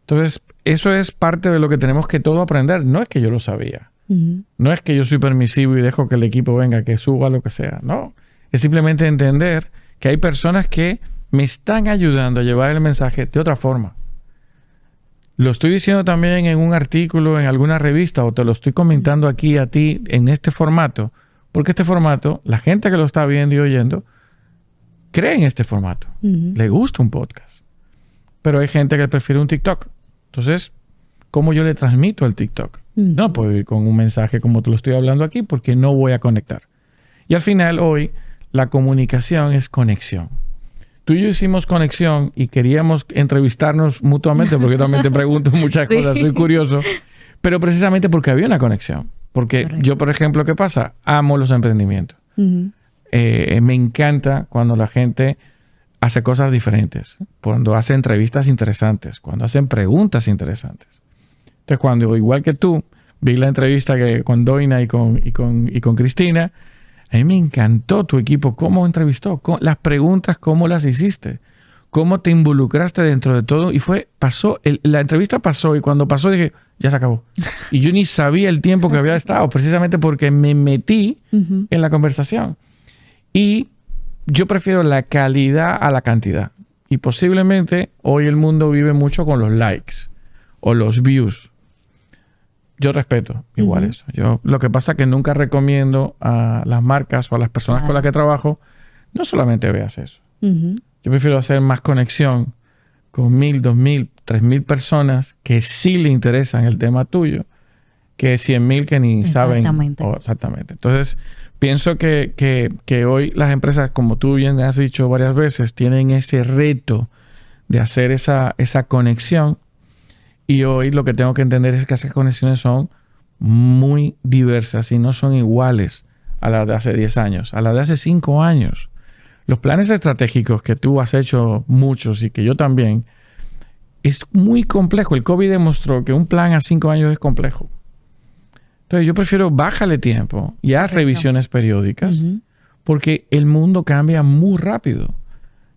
Entonces, eso es parte de lo que tenemos que todo aprender. No es que yo lo sabía. No es que yo soy permisivo y dejo que el equipo venga, que suba lo que sea. No. Es simplemente entender que hay personas que me están ayudando a llevar el mensaje de otra forma. Lo estoy diciendo también en un artículo, en alguna revista, o te lo estoy comentando aquí a ti en este formato, porque este formato, la gente que lo está viendo y oyendo, cree en este formato. Le gusta un podcast. Pero hay gente que prefiere un TikTok. Entonces, ¿cómo yo le transmito el TikTok? No puedo ir con un mensaje como te lo estoy hablando aquí porque no voy a conectar. Y al final, hoy, la comunicación es conexión. Tú y yo hicimos conexión y queríamos entrevistarnos mutuamente, porque yo también te pregunto muchas cosas, soy curioso, pero precisamente porque había una conexión. Porque yo, por ejemplo, ¿qué pasa? Amo los emprendimientos. Me encanta cuando la gente hace cosas diferentes, cuando hace entrevistas interesantes, cuando hacen preguntas interesantes. Entonces, cuando, igual que tú, vi la entrevista con Doina y con Cristina, a mí me encantó tu equipo, cómo entrevistó, las preguntas, cómo las hiciste, cómo te involucraste dentro de todo. Y la entrevista pasó y cuando pasó dije, ya se acabó. Y yo ni sabía el tiempo que había estado, precisamente porque me metí en la conversación. Y yo prefiero la calidad a la cantidad. Y posiblemente hoy el mundo vive mucho con los likes o los views. Yo respeto igual eso. Lo que pasa es que nunca recomiendo a las marcas o a las personas con las que trabajo, no solamente veas eso. Yo prefiero hacer más conexión con 1,000, 2,000, 3,000 personas que sí le interesan el tema tuyo, que 100,000 que ni saben. Exactamente. Entonces, pienso que hoy las empresas, como tú bien has dicho varias veces, tienen ese reto de hacer esa conexión. Y hoy lo que tengo que entender es que esas conexiones son muy diversas y no son iguales a las de hace 10 años, a las de hace 5 años. Los planes estratégicos que tú has hecho muchos y que yo también, es muy complejo. El COVID demostró que un plan a 5 años es complejo. Entonces yo prefiero bájale tiempo y haz revisiones periódicas porque el mundo cambia muy rápido.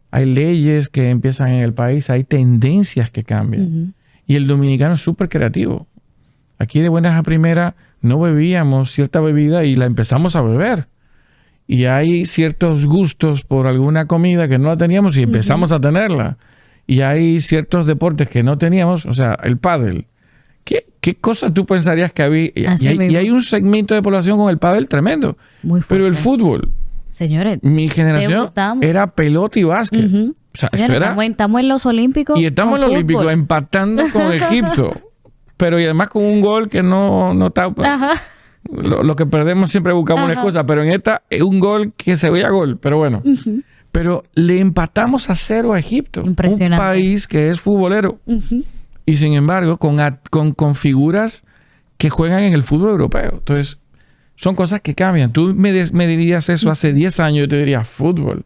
Hay leyes que empiezan en el país, hay tendencias que cambian. Y el dominicano es súper creativo. Aquí de buenas a primeras no bebíamos cierta bebida y la empezamos a beber. Y hay ciertos gustos por alguna comida que no la teníamos y empezamos a tenerla. Y hay ciertos deportes que no teníamos, o sea, el pádel. ¿Qué cosa tú pensarías que había? Y hay un segmento de población con el pádel tremendo. Muy fuerte. Pero el fútbol. Señores, mi generación era pelota y básquet. O sea, señores, estamos en los Olímpicos. Y estamos en los Olímpicos empatando con Egipto. Pero y además con un gol que no está... Lo que perdemos siempre buscamos una excusa. Pero en esta es un gol que se veía gol. Pero bueno. Pero le empatamos a 0 a Egipto. Impresionante. Un país que es futbolero. Y sin embargo, con figuras que juegan en el fútbol europeo. Entonces, son cosas que cambian. Tú me dirías eso hace 10 años, yo te diría fútbol.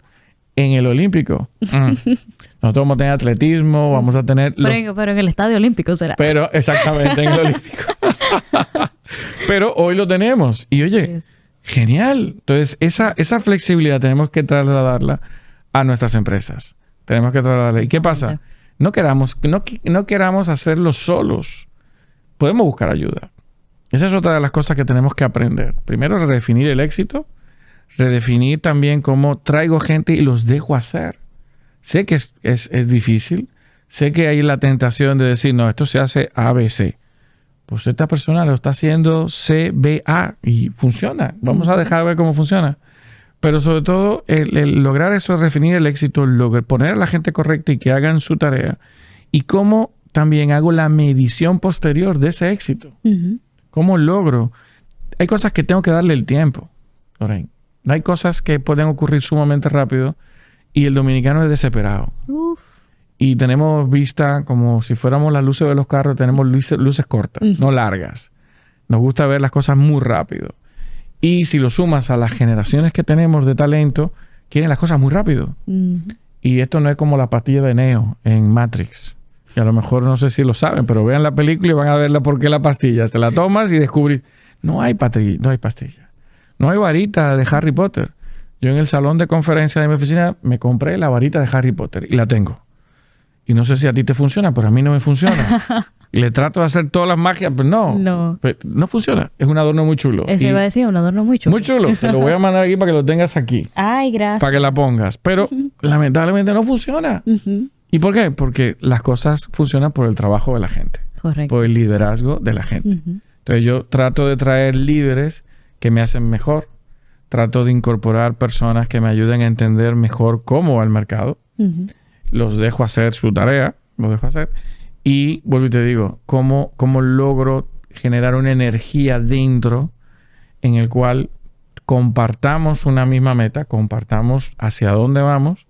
En el Olímpico. Nosotros vamos a tener atletismo, vamos a tener... Pero en el Estadio Olímpico será. Pero, exactamente, en el Olímpico. Pero hoy lo tenemos. Y oye, genial. Entonces, esa flexibilidad tenemos que trasladarla a nuestras empresas. Tenemos que trasladarla. ¿Y qué pasa? No queramos hacerlo solos. Podemos buscar ayuda. Esa es otra de las cosas que tenemos que aprender. Primero, redefinir el éxito. Redefinir también cómo traigo gente y los dejo hacer. Sé que es difícil. Sé que hay la tentación de decir, no, esto se hace ABC. Pues esta persona lo está haciendo CBA y funciona. Vamos a dejar ver cómo funciona. Pero sobre todo, el lograr eso, redefinir el éxito, poner a la gente correcta y que hagan su tarea. Y cómo también hago la medición posterior de ese éxito. ¿Cómo logro? Hay cosas que tengo que darle el tiempo, Lorraine. No hay cosas que pueden ocurrir sumamente rápido y el dominicano es desesperado. Y tenemos vista como si fuéramos las luces de los carros, tenemos luces cortas, no largas. Nos gusta ver las cosas muy rápido. Y si lo sumas a las generaciones que tenemos de talento, quieren las cosas muy rápido. Y esto no es como la pastilla de Neo en Matrix. Que a lo mejor no sé si lo saben, pero vean la película y van a ver por qué la pastilla. Te la tomas y descubres, no hay pastilla. No hay varita de Harry Potter. Yo en el salón de conferencia de mi oficina me compré la varita de Harry Potter y la tengo. Y no sé si a ti te funciona, pero a mí no me funciona. Y le trato de hacer todas las magias, pero no funciona. Es un adorno muy chulo. Eso iba a decir, un adorno muy chulo. Muy chulo. Te lo voy a mandar aquí para que lo tengas aquí. Ay, gracias. Para que la pongas. Pero lamentablemente no funciona. ¿Y por qué? Porque las cosas funcionan por el trabajo de la gente. Correcto. Por el liderazgo de la gente. Entonces yo trato de traer líderes que me hacen mejor. Trato de incorporar personas que me ayuden a entender mejor cómo va el mercado. Los dejo hacer su tarea. Los dejo hacer. Y vuelvo y te digo, ¿cómo logro generar una energía dentro en el cual compartamos una misma meta, compartamos hacia dónde vamos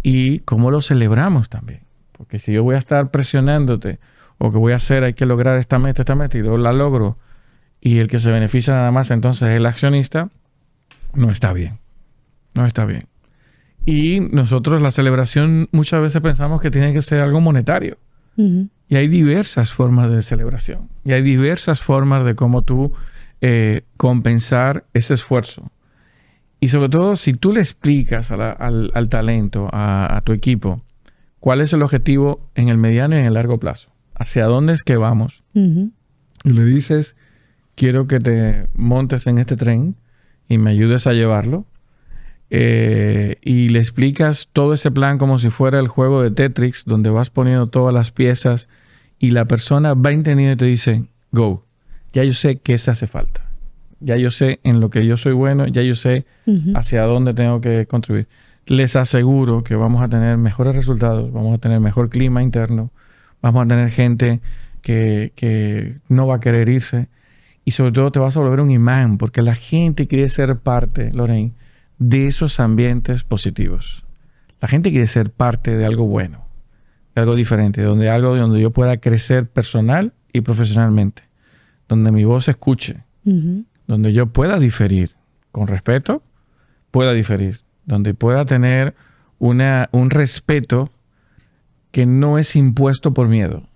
y cómo lo celebramos también? Porque si yo voy a estar presionándote o que voy a hacer, hay que lograr esta meta y yo la logro y el que se beneficia nada más entonces es el accionista, no está bien. No está bien. Y nosotros la celebración muchas veces pensamos que tiene que ser algo monetario. Y hay diversas formas de celebración. Y hay diversas formas de cómo tú compensar ese esfuerzo. Y sobre todo, si tú le explicas al talento, a tu equipo, cuál es el objetivo en el mediano y en el largo plazo. Hacia dónde es que vamos. Y le dices, quiero que te montes en este tren y me ayudes a llevarlo. Y le explicas todo ese plan como si fuera el juego de Tetris, donde vas poniendo todas las piezas y la persona va entendiendo y te dice, go, ya yo sé qué se hace falta. Ya yo sé en lo que yo soy bueno, ya yo sé hacia dónde tengo que contribuir. Les aseguro que vamos a tener mejores resultados, vamos a tener mejor clima interno, vamos a tener gente que no va a querer irse y sobre todo te vas a volver un imán porque la gente quiere ser parte, Lorraine, de esos ambientes positivos. La gente quiere ser parte de algo bueno, de algo diferente, donde yo pueda crecer personal y profesionalmente, donde mi voz se escuche, donde yo pueda diferir con respeto, donde pueda tener un respeto que no es impuesto por miedo,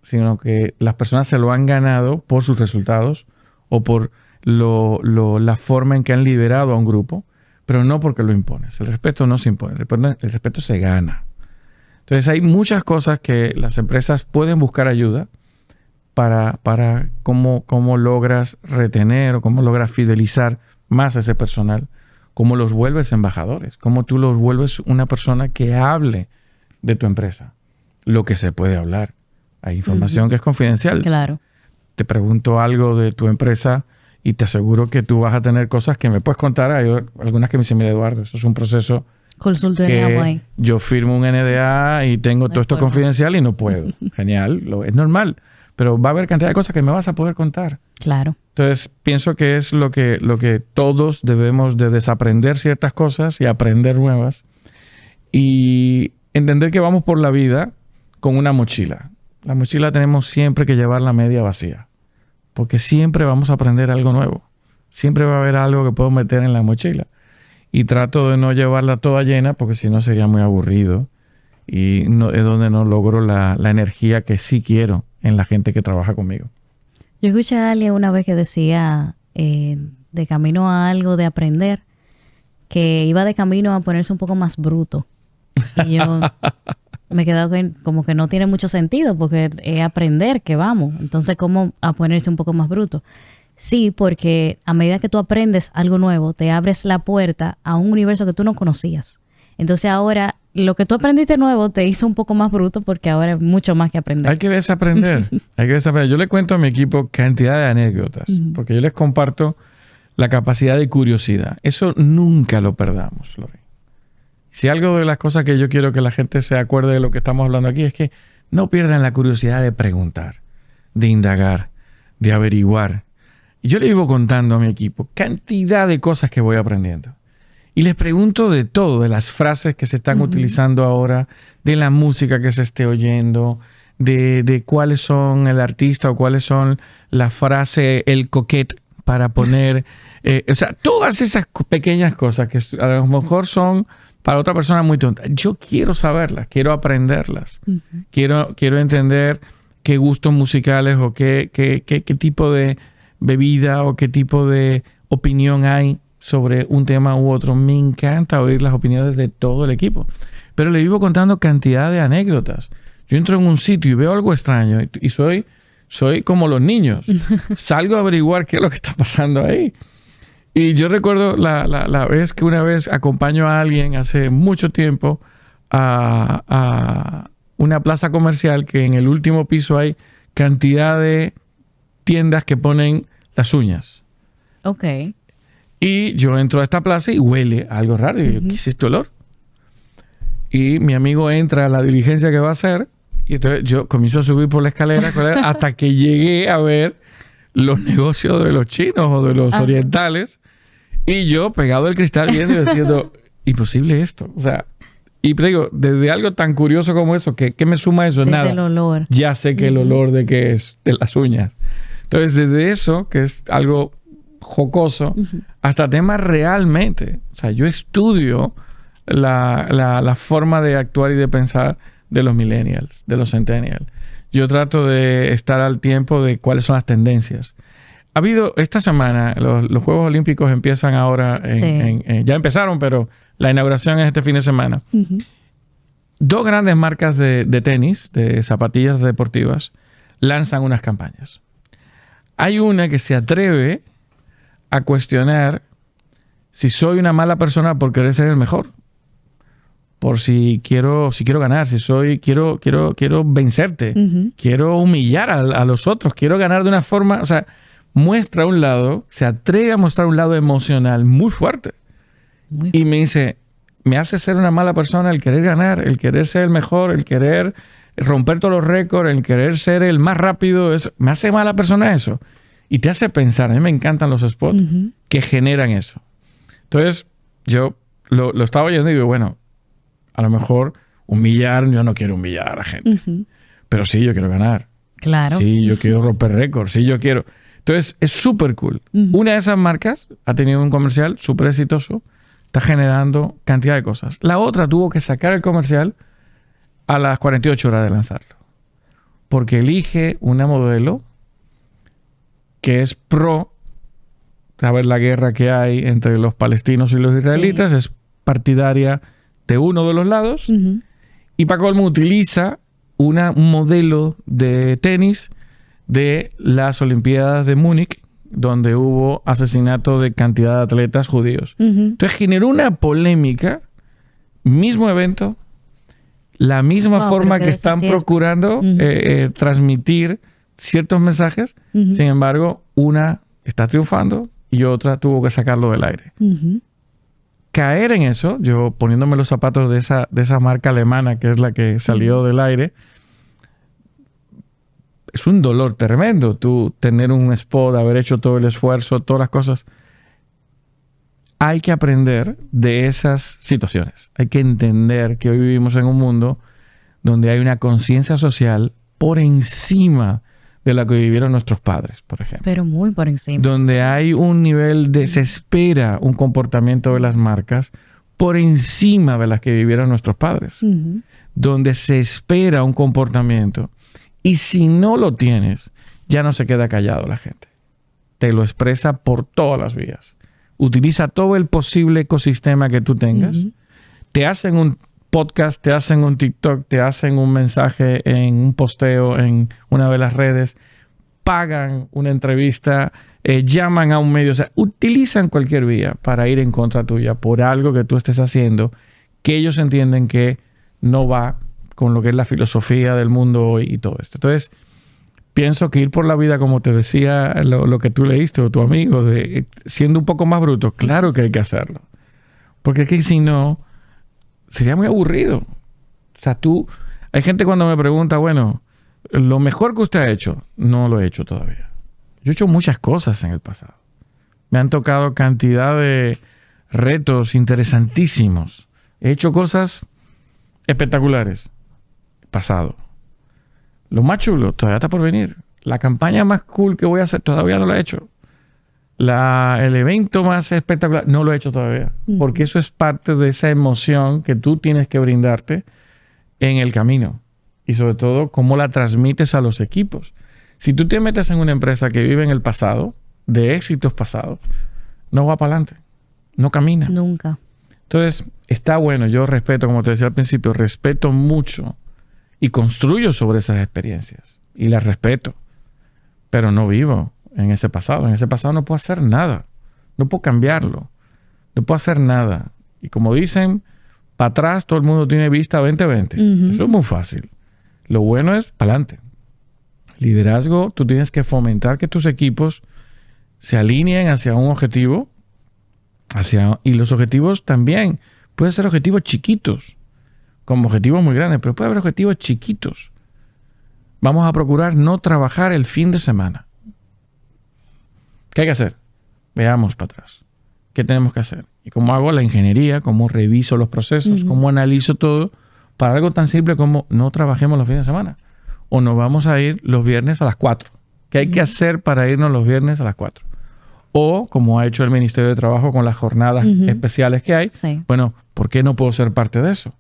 sino que las personas se lo han ganado por sus resultados o por la forma en que han liderado a un grupo, pero no porque lo impones. El respeto no se impone, el respeto se gana. Entonces hay muchas cosas que las empresas pueden buscar ayuda para cómo logras retener o cómo logras fidelizar más a ese personal, cómo los vuelves embajadores, cómo tú los vuelves una persona que hable de tu empresa. Lo que se puede hablar. Hay información que es confidencial. Claro. Te pregunto algo de tu empresa y te aseguro que tú vas a tener cosas que me puedes contar. Hay algunas que me dicen, mira, Eduardo, eso es un proceso que yo firmo un NDA y tengo todo esto confidencial y no puedo. Genial, es normal. Pero va a haber cantidad de cosas que me vas a poder contar. Claro. Entonces, pienso que es lo que todos debemos de desaprender ciertas cosas y aprender nuevas. Y entender que vamos por la vida con una mochila. La mochila tenemos siempre que llevarla media vacía. Porque siempre vamos a aprender algo nuevo. Siempre va a haber algo que puedo meter en la mochila. Y trato de no llevarla toda llena porque si no sería muy aburrido. Y no, es donde no logro la energía que sí quiero en la gente que trabaja conmigo. Yo escuché a alguien una vez que decía de camino a algo de aprender, que iba de camino a ponerse un poco más bruto. Y yo me he quedado como que no tiene mucho sentido porque es aprender que vamos. Entonces, ¿cómo a ponerse un poco más bruto? Sí, porque a medida que tú aprendes algo nuevo, te abres la puerta a un universo que tú no conocías. Entonces ahora, lo que tú aprendiste nuevo te hizo un poco más bruto porque ahora hay mucho más que aprender. Hay que desaprender. Yo le cuento a mi equipo cantidad de anécdotas porque yo les comparto la capacidad de curiosidad. Eso nunca lo perdamos, Lorraine. Si algo de las cosas que yo quiero que la gente se acuerde de lo que estamos hablando aquí es que no pierdan la curiosidad de preguntar, de indagar, de averiguar. Y yo le vivo contando a mi equipo cantidad de cosas que voy aprendiendo. Y les pregunto de todo, de las frases que se están utilizando ahora, de la música que se esté oyendo, de cuáles son el artista o cuáles son la frase, el coquette para poner... o sea, todas esas pequeñas cosas que a lo mejor son para otra persona muy tontas. Yo quiero saberlas, quiero aprenderlas. Quiero entender qué gustos musicales o qué tipo de bebida o qué tipo de opinión hay sobre un tema u otro. Me encanta oír las opiniones de todo el equipo. Pero le vivo contando cantidad de anécdotas. Yo entro en un sitio y veo algo extraño y soy como los niños. Salgo a averiguar qué es lo que está pasando ahí. Y yo recuerdo la vez que una vez acompaño a alguien hace mucho tiempo a una plaza comercial que en el último piso hay cantidad de tiendas que ponen las uñas. Ok. Y yo entro a esta plaza y huele algo raro. Y yo, ¿qué es este olor? Y mi amigo entra a la diligencia que va a hacer. Y entonces yo comienzo a subir por la escalera hasta que llegué a ver los negocios de los chinos o de los orientales. Y yo pegado al cristal viendo y diciendo, imposible esto. O sea, y te digo, desde algo tan curioso como eso, ¿qué me suma eso? Desde nada. El olor. Ya sé que el olor de qué es, de las uñas. Entonces, desde eso, que es algo jocoso, hasta temas realmente. O sea, yo estudio la forma de actuar y de pensar de los millennials, de los centennials. Yo trato de estar al tiempo de cuáles son las tendencias. Ha habido esta semana, los Juegos Olímpicos empiezan ahora, ya empezaron, pero la inauguración es este fin de semana. Dos grandes marcas de tenis, de zapatillas deportivas, lanzan unas campañas. Hay una que se atreve a cuestionar si soy una mala persona por querer ser el mejor. Por si quiero ganar, quiero vencerte, quiero humillar a los otros, quiero ganar de una forma, o sea, muestra un lado, se atreve a mostrar un lado emocional muy fuerte. Y me dice, me hace ser una mala persona el querer ganar, el querer ser el mejor, el querer romper todos los récords, el querer ser el más rápido, eso, me hace mala persona eso. Y te hace pensar, a mí me encantan los spots que generan eso. Entonces, yo lo estaba oyendo y digo, bueno, a lo mejor humillar, yo no quiero humillar a la gente. Pero sí, yo quiero ganar. Claro. Sí, yo quiero romper récords. Sí, yo quiero. Entonces, es súper cool. Una de esas marcas ha tenido un comercial súper exitoso. Está generando cantidad de cosas. La otra tuvo que sacar el comercial a las 48 horas de lanzarlo. Porque elige una modelo que es pro, saber la guerra que hay entre los palestinos y los israelitas, es partidaria de uno de los lados, y para colmo utiliza un modelo de tenis de las Olimpiadas de Múnich, donde hubo asesinato de cantidad de atletas judíos. Entonces generó una polémica, mismo evento, la misma forma que están procurando transmitir ciertos mensajes, sin embargo, una está triunfando y otra tuvo que sacarlo del aire. Caer en eso, yo poniéndome los zapatos de esa marca alemana, que es la que salió del aire, es un dolor tremendo. Tú tener un spot, haber hecho todo el esfuerzo, todas las cosas. Hay que aprender de esas situaciones. Hay que entender que hoy vivimos en un mundo donde hay una conciencia social por encima de la que vivieron nuestros padres, por ejemplo. Pero muy por encima. Donde hay un nivel de... Se espera un comportamiento de las marcas por encima de las que vivieron nuestros padres. Donde se espera un comportamiento. Y si no lo tienes, ya no se queda callado la gente. Te lo expresa por todas las vías. Utiliza todo el posible ecosistema que tú tengas. Te hacen un podcast, te hacen un TikTok, te hacen un mensaje en un posteo en una de las redes, pagan una entrevista, llaman a un medio, o sea, utilizan cualquier vía para ir en contra tuya por algo que tú estés haciendo que ellos entienden que no va con lo que es la filosofía del mundo hoy y todo esto. Entonces, pienso que ir por la vida, como te decía lo que tú leíste o tu amigo, de siendo un poco más bruto, claro que hay que hacerlo. Porque es que si no, sería muy aburrido. O sea, hay gente cuando me pregunta, bueno, lo mejor que usted ha hecho, no lo he hecho todavía. Yo he hecho muchas cosas en el pasado. Me han tocado cantidad de retos interesantísimos. He hecho cosas espectaculares. Pasado. Lo más chulo todavía está por venir. La campaña más cool que voy a hacer todavía no la he hecho. el evento más espectacular, no lo he hecho todavía. Porque eso es parte de esa emoción que tú tienes que brindarte en el camino. Y sobre todo, cómo la transmites a los equipos. Si tú te metes en una empresa que vive en el pasado, de éxitos pasados, no va para adelante. No camina. Nunca. Entonces, está bueno. Yo respeto, como te decía al principio, respeto mucho y construyo sobre esas experiencias. Y las respeto. Pero no vivo en ese pasado. En ese pasado no puedo hacer nada. No puedo cambiarlo. No puedo hacer nada. Y como dicen, para atrás todo el mundo tiene vista 2020. Eso es muy fácil. Lo bueno es para adelante. Liderazgo, tú tienes que fomentar que tus equipos se alineen hacia un objetivo. Y los objetivos también pueden ser objetivos chiquitos, como objetivos muy grandes, pero puede haber objetivos chiquitos. Vamos a procurar no trabajar el fin de semana. ¿Qué hay que hacer? Veamos para atrás. ¿Qué tenemos que hacer? Y cómo hago la ingeniería, cómo reviso los procesos, cómo analizo todo para algo tan simple como no trabajemos los fines de semana. O nos vamos a ir los viernes a las 4. ¿Qué hay que hacer para irnos los viernes a las 4? O, como ha hecho el Ministerio de Trabajo con las jornadas especiales que hay, bueno, ¿por qué no puedo ser parte de eso?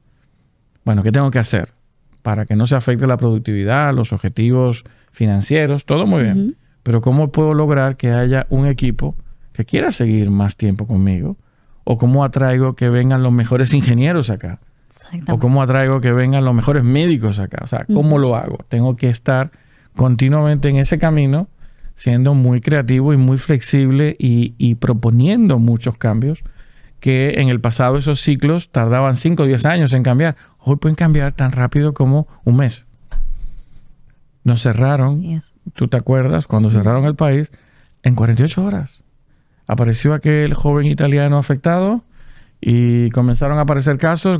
Bueno, ¿qué tengo que hacer? Para que no se afecte la productividad, los objetivos financieros, todo muy bien. Pero ¿cómo puedo lograr que haya un equipo que quiera seguir más tiempo conmigo? ¿O cómo atraigo que vengan los mejores ingenieros acá? ¿O cómo atraigo que vengan los mejores médicos acá? O sea, ¿cómo lo hago? Tengo que estar continuamente en ese camino, siendo muy creativo y muy flexible y proponiendo muchos cambios que en el pasado esos ciclos tardaban 5 o 10 años en cambiar. Hoy pueden cambiar tan rápido como un mes. Nos cerraron, ¿tú te acuerdas? Cuando cerraron el país, en 48 horas. Apareció aquel joven italiano afectado y comenzaron a aparecer casos,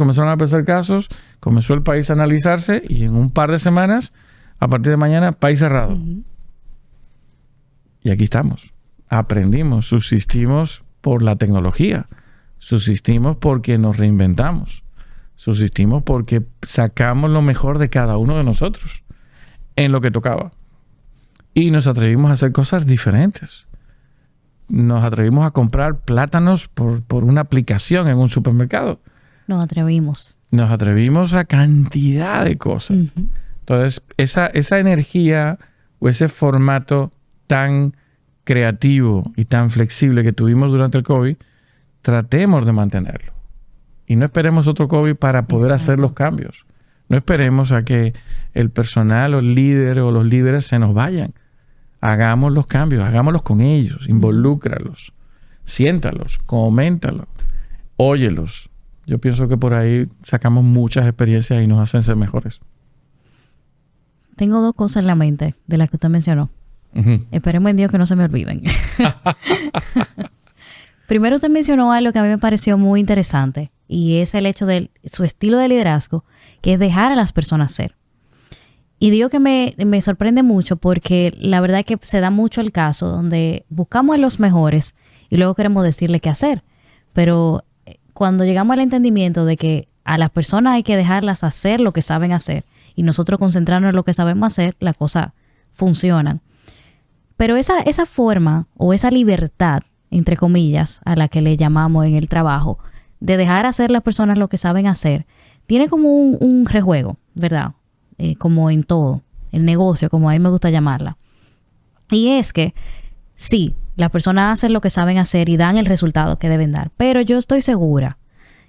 comenzó el país a analizarse y en un par de semanas, a partir de mañana, país cerrado. Y aquí estamos. Aprendimos, subsistimos por la tecnología, subsistimos porque nos reinventamos, subsistimos porque sacamos lo mejor de cada uno de nosotros en lo que tocaba. Y nos atrevimos a hacer cosas diferentes. Nos atrevimos a comprar plátanos por una aplicación en un supermercado. Nos atrevimos. Nos atrevimos a cantidad de cosas. Entonces, esa energía o ese formato tan creativo y tan flexible que tuvimos durante el COVID, tratemos de mantenerlo. Y no esperemos otro COVID para poder hacer los cambios. No esperemos a que el personal o el líder o los líderes se nos vayan. Hagamos los cambios, hagámoslos con ellos, involúcralos, siéntalos, coméntalos, óyelos. Yo pienso que por ahí sacamos muchas experiencias y nos hacen ser mejores. Tengo 2 cosas en la mente de las que usted mencionó. Esperemos en Dios que no se me olviden. Primero usted mencionó algo que a mí me pareció muy interesante y es el hecho de su estilo de liderazgo, que es dejar a las personas ser. Y digo que me sorprende mucho porque la verdad es que se da mucho el caso donde buscamos a los mejores y luego queremos decirle qué hacer. Pero cuando llegamos al entendimiento de que a las personas hay que dejarlas hacer lo que saben hacer y nosotros concentrarnos en lo que sabemos hacer, las cosas funcionan. Pero esa forma o esa libertad, entre comillas, a la que le llamamos en el trabajo, de dejar hacer las personas lo que saben hacer, tiene como un rejuego, ¿verdad? Como en todo, el negocio, como a mí me gusta llamarla. Y es que, sí, las personas hacen lo que saben hacer y dan el resultado que deben dar. Pero yo estoy segura,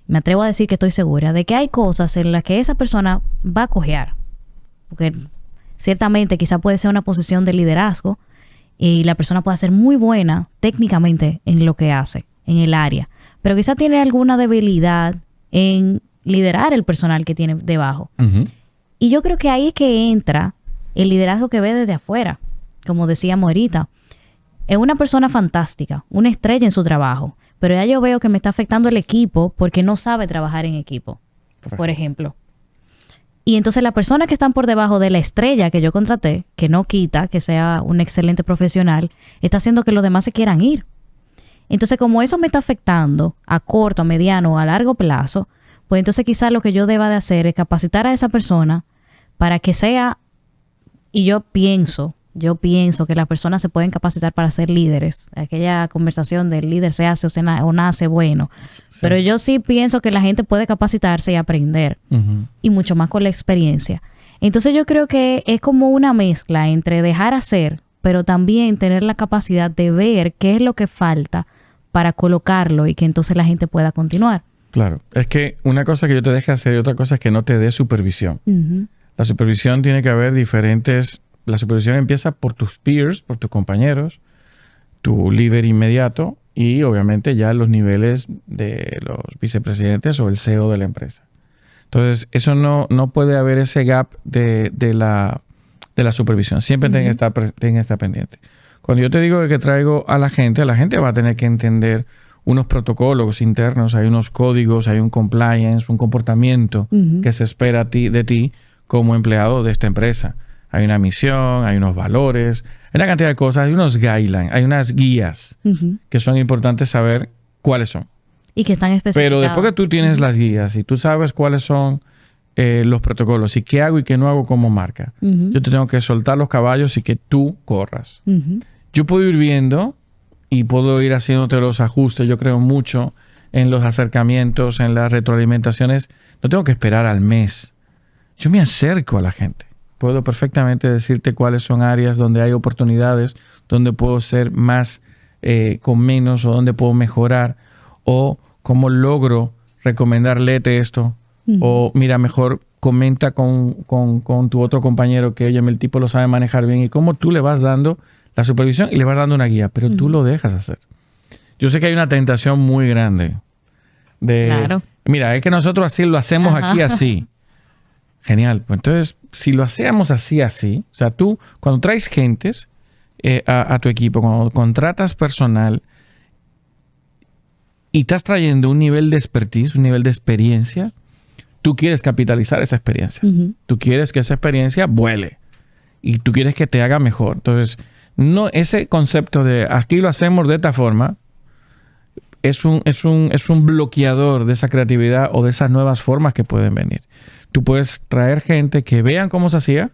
me atrevo a decir que estoy segura, de que hay cosas en las que esa persona va a cojear. Porque ciertamente quizá puede ser una posición de liderazgo y la persona puede ser muy buena técnicamente en lo que hace, en el área. Pero quizá tiene alguna debilidad en liderar el personal que tiene debajo. Y yo creo que ahí es que entra el liderazgo que ve desde afuera. Como decíamos ahorita, es una persona fantástica, una estrella en su trabajo, pero ya yo veo que me está afectando el equipo porque no sabe trabajar en equipo, por ejemplo. Y entonces las personas que están por debajo de la estrella que yo contraté, que no quita que sea un excelente profesional, está haciendo que los demás se quieran ir. Entonces, como eso me está afectando a corto, a mediano o a largo plazo, pues entonces quizás lo que yo deba de hacer es capacitar a esa persona para que sea, y yo pienso, yo pienso que las personas se pueden capacitar para ser líderes. Aquella conversación del líder se hace o nace bueno. Pero yo sí pienso que la gente puede capacitarse y aprender. Y mucho más con la experiencia. Entonces yo creo que es como una mezcla entre dejar hacer, pero también tener la capacidad de ver qué es lo que falta para colocarlo y que entonces la gente pueda continuar. Claro. Es que una cosa que yo te deje hacer y otra cosa es que no te dé supervisión. La supervisión tiene que haber diferentes... La supervisión empieza por tus peers, por tus compañeros, tu líder inmediato y obviamente ya los niveles de los vicepresidentes o el CEO de la empresa. Entonces, eso no puede haber ese gap de la supervisión. Siempre tiene que estar pendiente. Cuando yo te digo que traigo a la gente va a tener que entender unos protocolos internos, hay unos códigos, hay un compliance, un comportamiento que se espera de ti como empleado de esta empresa. Hay una misión, hay unos valores, hay una cantidad de cosas, hay unos guidelines, hay unas guías que son importantes saber cuáles son. Y que están especificados. Pero después que tú tienes las guías y tú sabes cuáles son los protocolos y qué hago y qué no hago como marca, yo te tengo que soltar los caballos y que tú corras. Yo puedo ir viendo y puedo ir haciéndote los ajustes. Yo creo mucho en los acercamientos, en las retroalimentaciones. No tengo que esperar al mes. Yo me acerco a la gente. Puedo perfectamente decirte cuáles son áreas donde hay oportunidades, donde puedo ser más con menos o donde puedo mejorar o cómo logro recomendarle esto o mira, mejor comenta con tu otro compañero que, oye, el tipo lo sabe manejar bien y cómo tú le vas dando la supervisión y le vas dando una guía, pero tú lo dejas hacer. Yo sé que hay una tentación muy grande de, claro, mira, es que nosotros así lo hacemos aquí así. Genial. Pues entonces, si lo hacemos así, o sea, tú cuando traes gentes a tu equipo, cuando contratas personal y estás trayendo un nivel de expertise, un nivel de experiencia, tú quieres capitalizar esa experiencia. Tú quieres que esa experiencia vuele y tú quieres que te haga mejor. Entonces, no, ese concepto de aquí lo hacemos de esta forma es un bloqueador de esa creatividad o de esas nuevas formas que pueden venir. Tú puedes traer gente que vean cómo se hacía.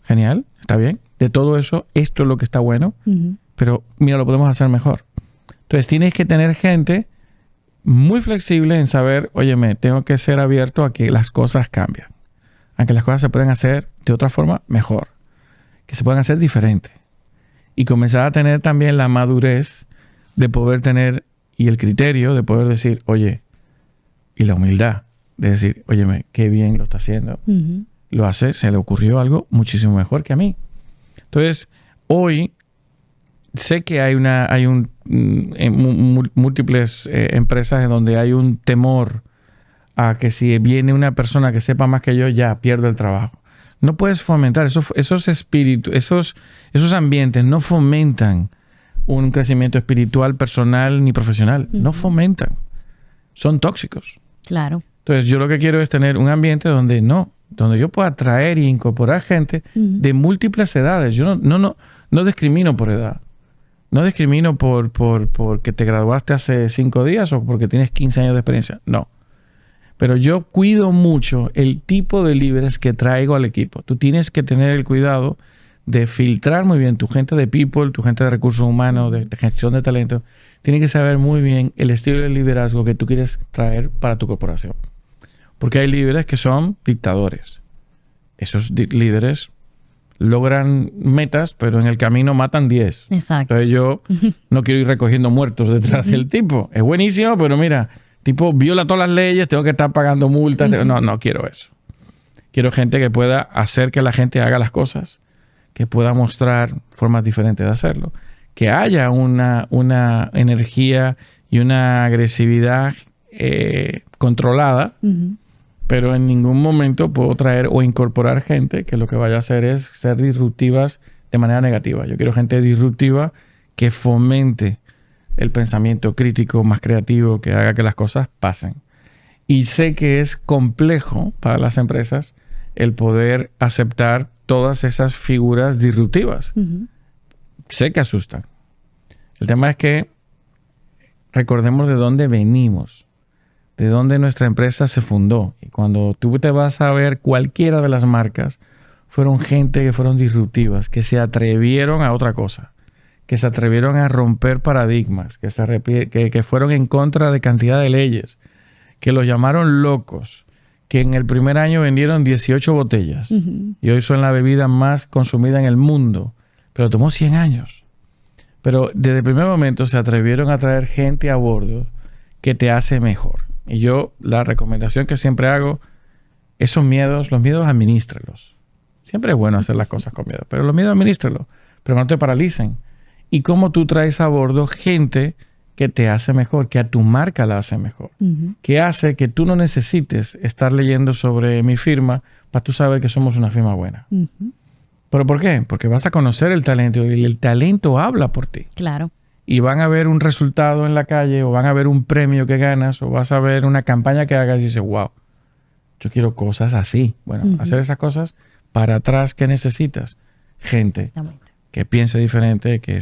Genial, está bien. De todo eso, esto es lo que está bueno. Pero mira, lo podemos hacer mejor. Entonces tienes que tener gente muy flexible en saber, óyeme, tengo que ser abierto a que las cosas cambian. A que las cosas se pueden hacer de otra forma mejor. Que se puedan hacer diferente. Y comenzar a tener también la madurez de poder tener y el criterio de poder decir, oye, y la humildad de decir, óyeme, qué bien lo está haciendo. Lo hace, se le ocurrió algo muchísimo mejor que a mí. Entonces, hoy sé que hay múltiples empresas en donde hay un temor a que si viene una persona que sepa más que yo, ya pierdo el trabajo. No puedes fomentar esos espíritus, esos ambientes no fomentan un crecimiento espiritual, personal ni profesional. No fomentan. Son tóxicos. Claro. Entonces, yo lo que quiero es tener un ambiente donde yo pueda atraer e incorporar gente de múltiples edades. Yo no discrimino por edad. No discrimino porque te graduaste hace 5 días o porque tienes 15 años de experiencia. No. Pero yo cuido mucho el tipo de líderes que traigo al equipo. Tú tienes que tener el cuidado de filtrar muy bien tu gente de people, tu gente de recursos humanos, de gestión de talento. Tienes que saber muy bien el estilo de liderazgo que tú quieres traer para tu corporación. Porque hay líderes que son dictadores. Esos líderes logran metas, pero en el camino matan 10. Exacto. Entonces yo no quiero ir recogiendo muertos detrás del tipo. Es buenísimo, pero mira, tipo viola todas las leyes, tengo que estar pagando multas. No quiero eso. Quiero gente que pueda hacer que la gente haga las cosas, que pueda mostrar formas diferentes de hacerlo, que haya una energía y una agresividad controlada, pero en ningún momento puedo traer o incorporar gente que lo que vaya a hacer es ser disruptivas de manera negativa. Yo quiero gente disruptiva que fomente el pensamiento crítico, más creativo, que haga que las cosas pasen. Y sé que es complejo para las empresas el poder aceptar todas esas figuras disruptivas. Sé que asustan. El tema es que recordemos de dónde venimos, de dónde nuestra empresa se fundó. Y cuando tú te vas a ver cualquiera de las marcas, fueron gente que fueron disruptivas, que se atrevieron a otra cosa, que se atrevieron a romper paradigmas, que fueron en contra de cantidad de leyes, que los llamaron locos, que en el primer año vendieron 18 botellas y hoy son la bebida más consumida en el mundo, pero tomó 100 años. Pero desde el primer momento se atrevieron a traer gente a bordo que te hace mejor. Y yo, la recomendación que siempre hago, los miedos administralos. Siempre es bueno hacer las cosas con miedo, pero los miedos administralos, pero no te paralicen. Y cómo tú traes a bordo gente que te hace mejor, que a tu marca la hace mejor, que hace que tú no necesites estar leyendo sobre mi firma para tú saber que somos una firma buena. ¿Pero por qué? Porque vas a conocer el talento y el talento habla por ti. Claro. Y van a ver un resultado en la calle o van a ver un premio que ganas o vas a ver una campaña que hagas y dices, wow, yo quiero cosas así. Bueno, hacer esas cosas para atrás, ¿qué necesitas? Gente que piense diferente, que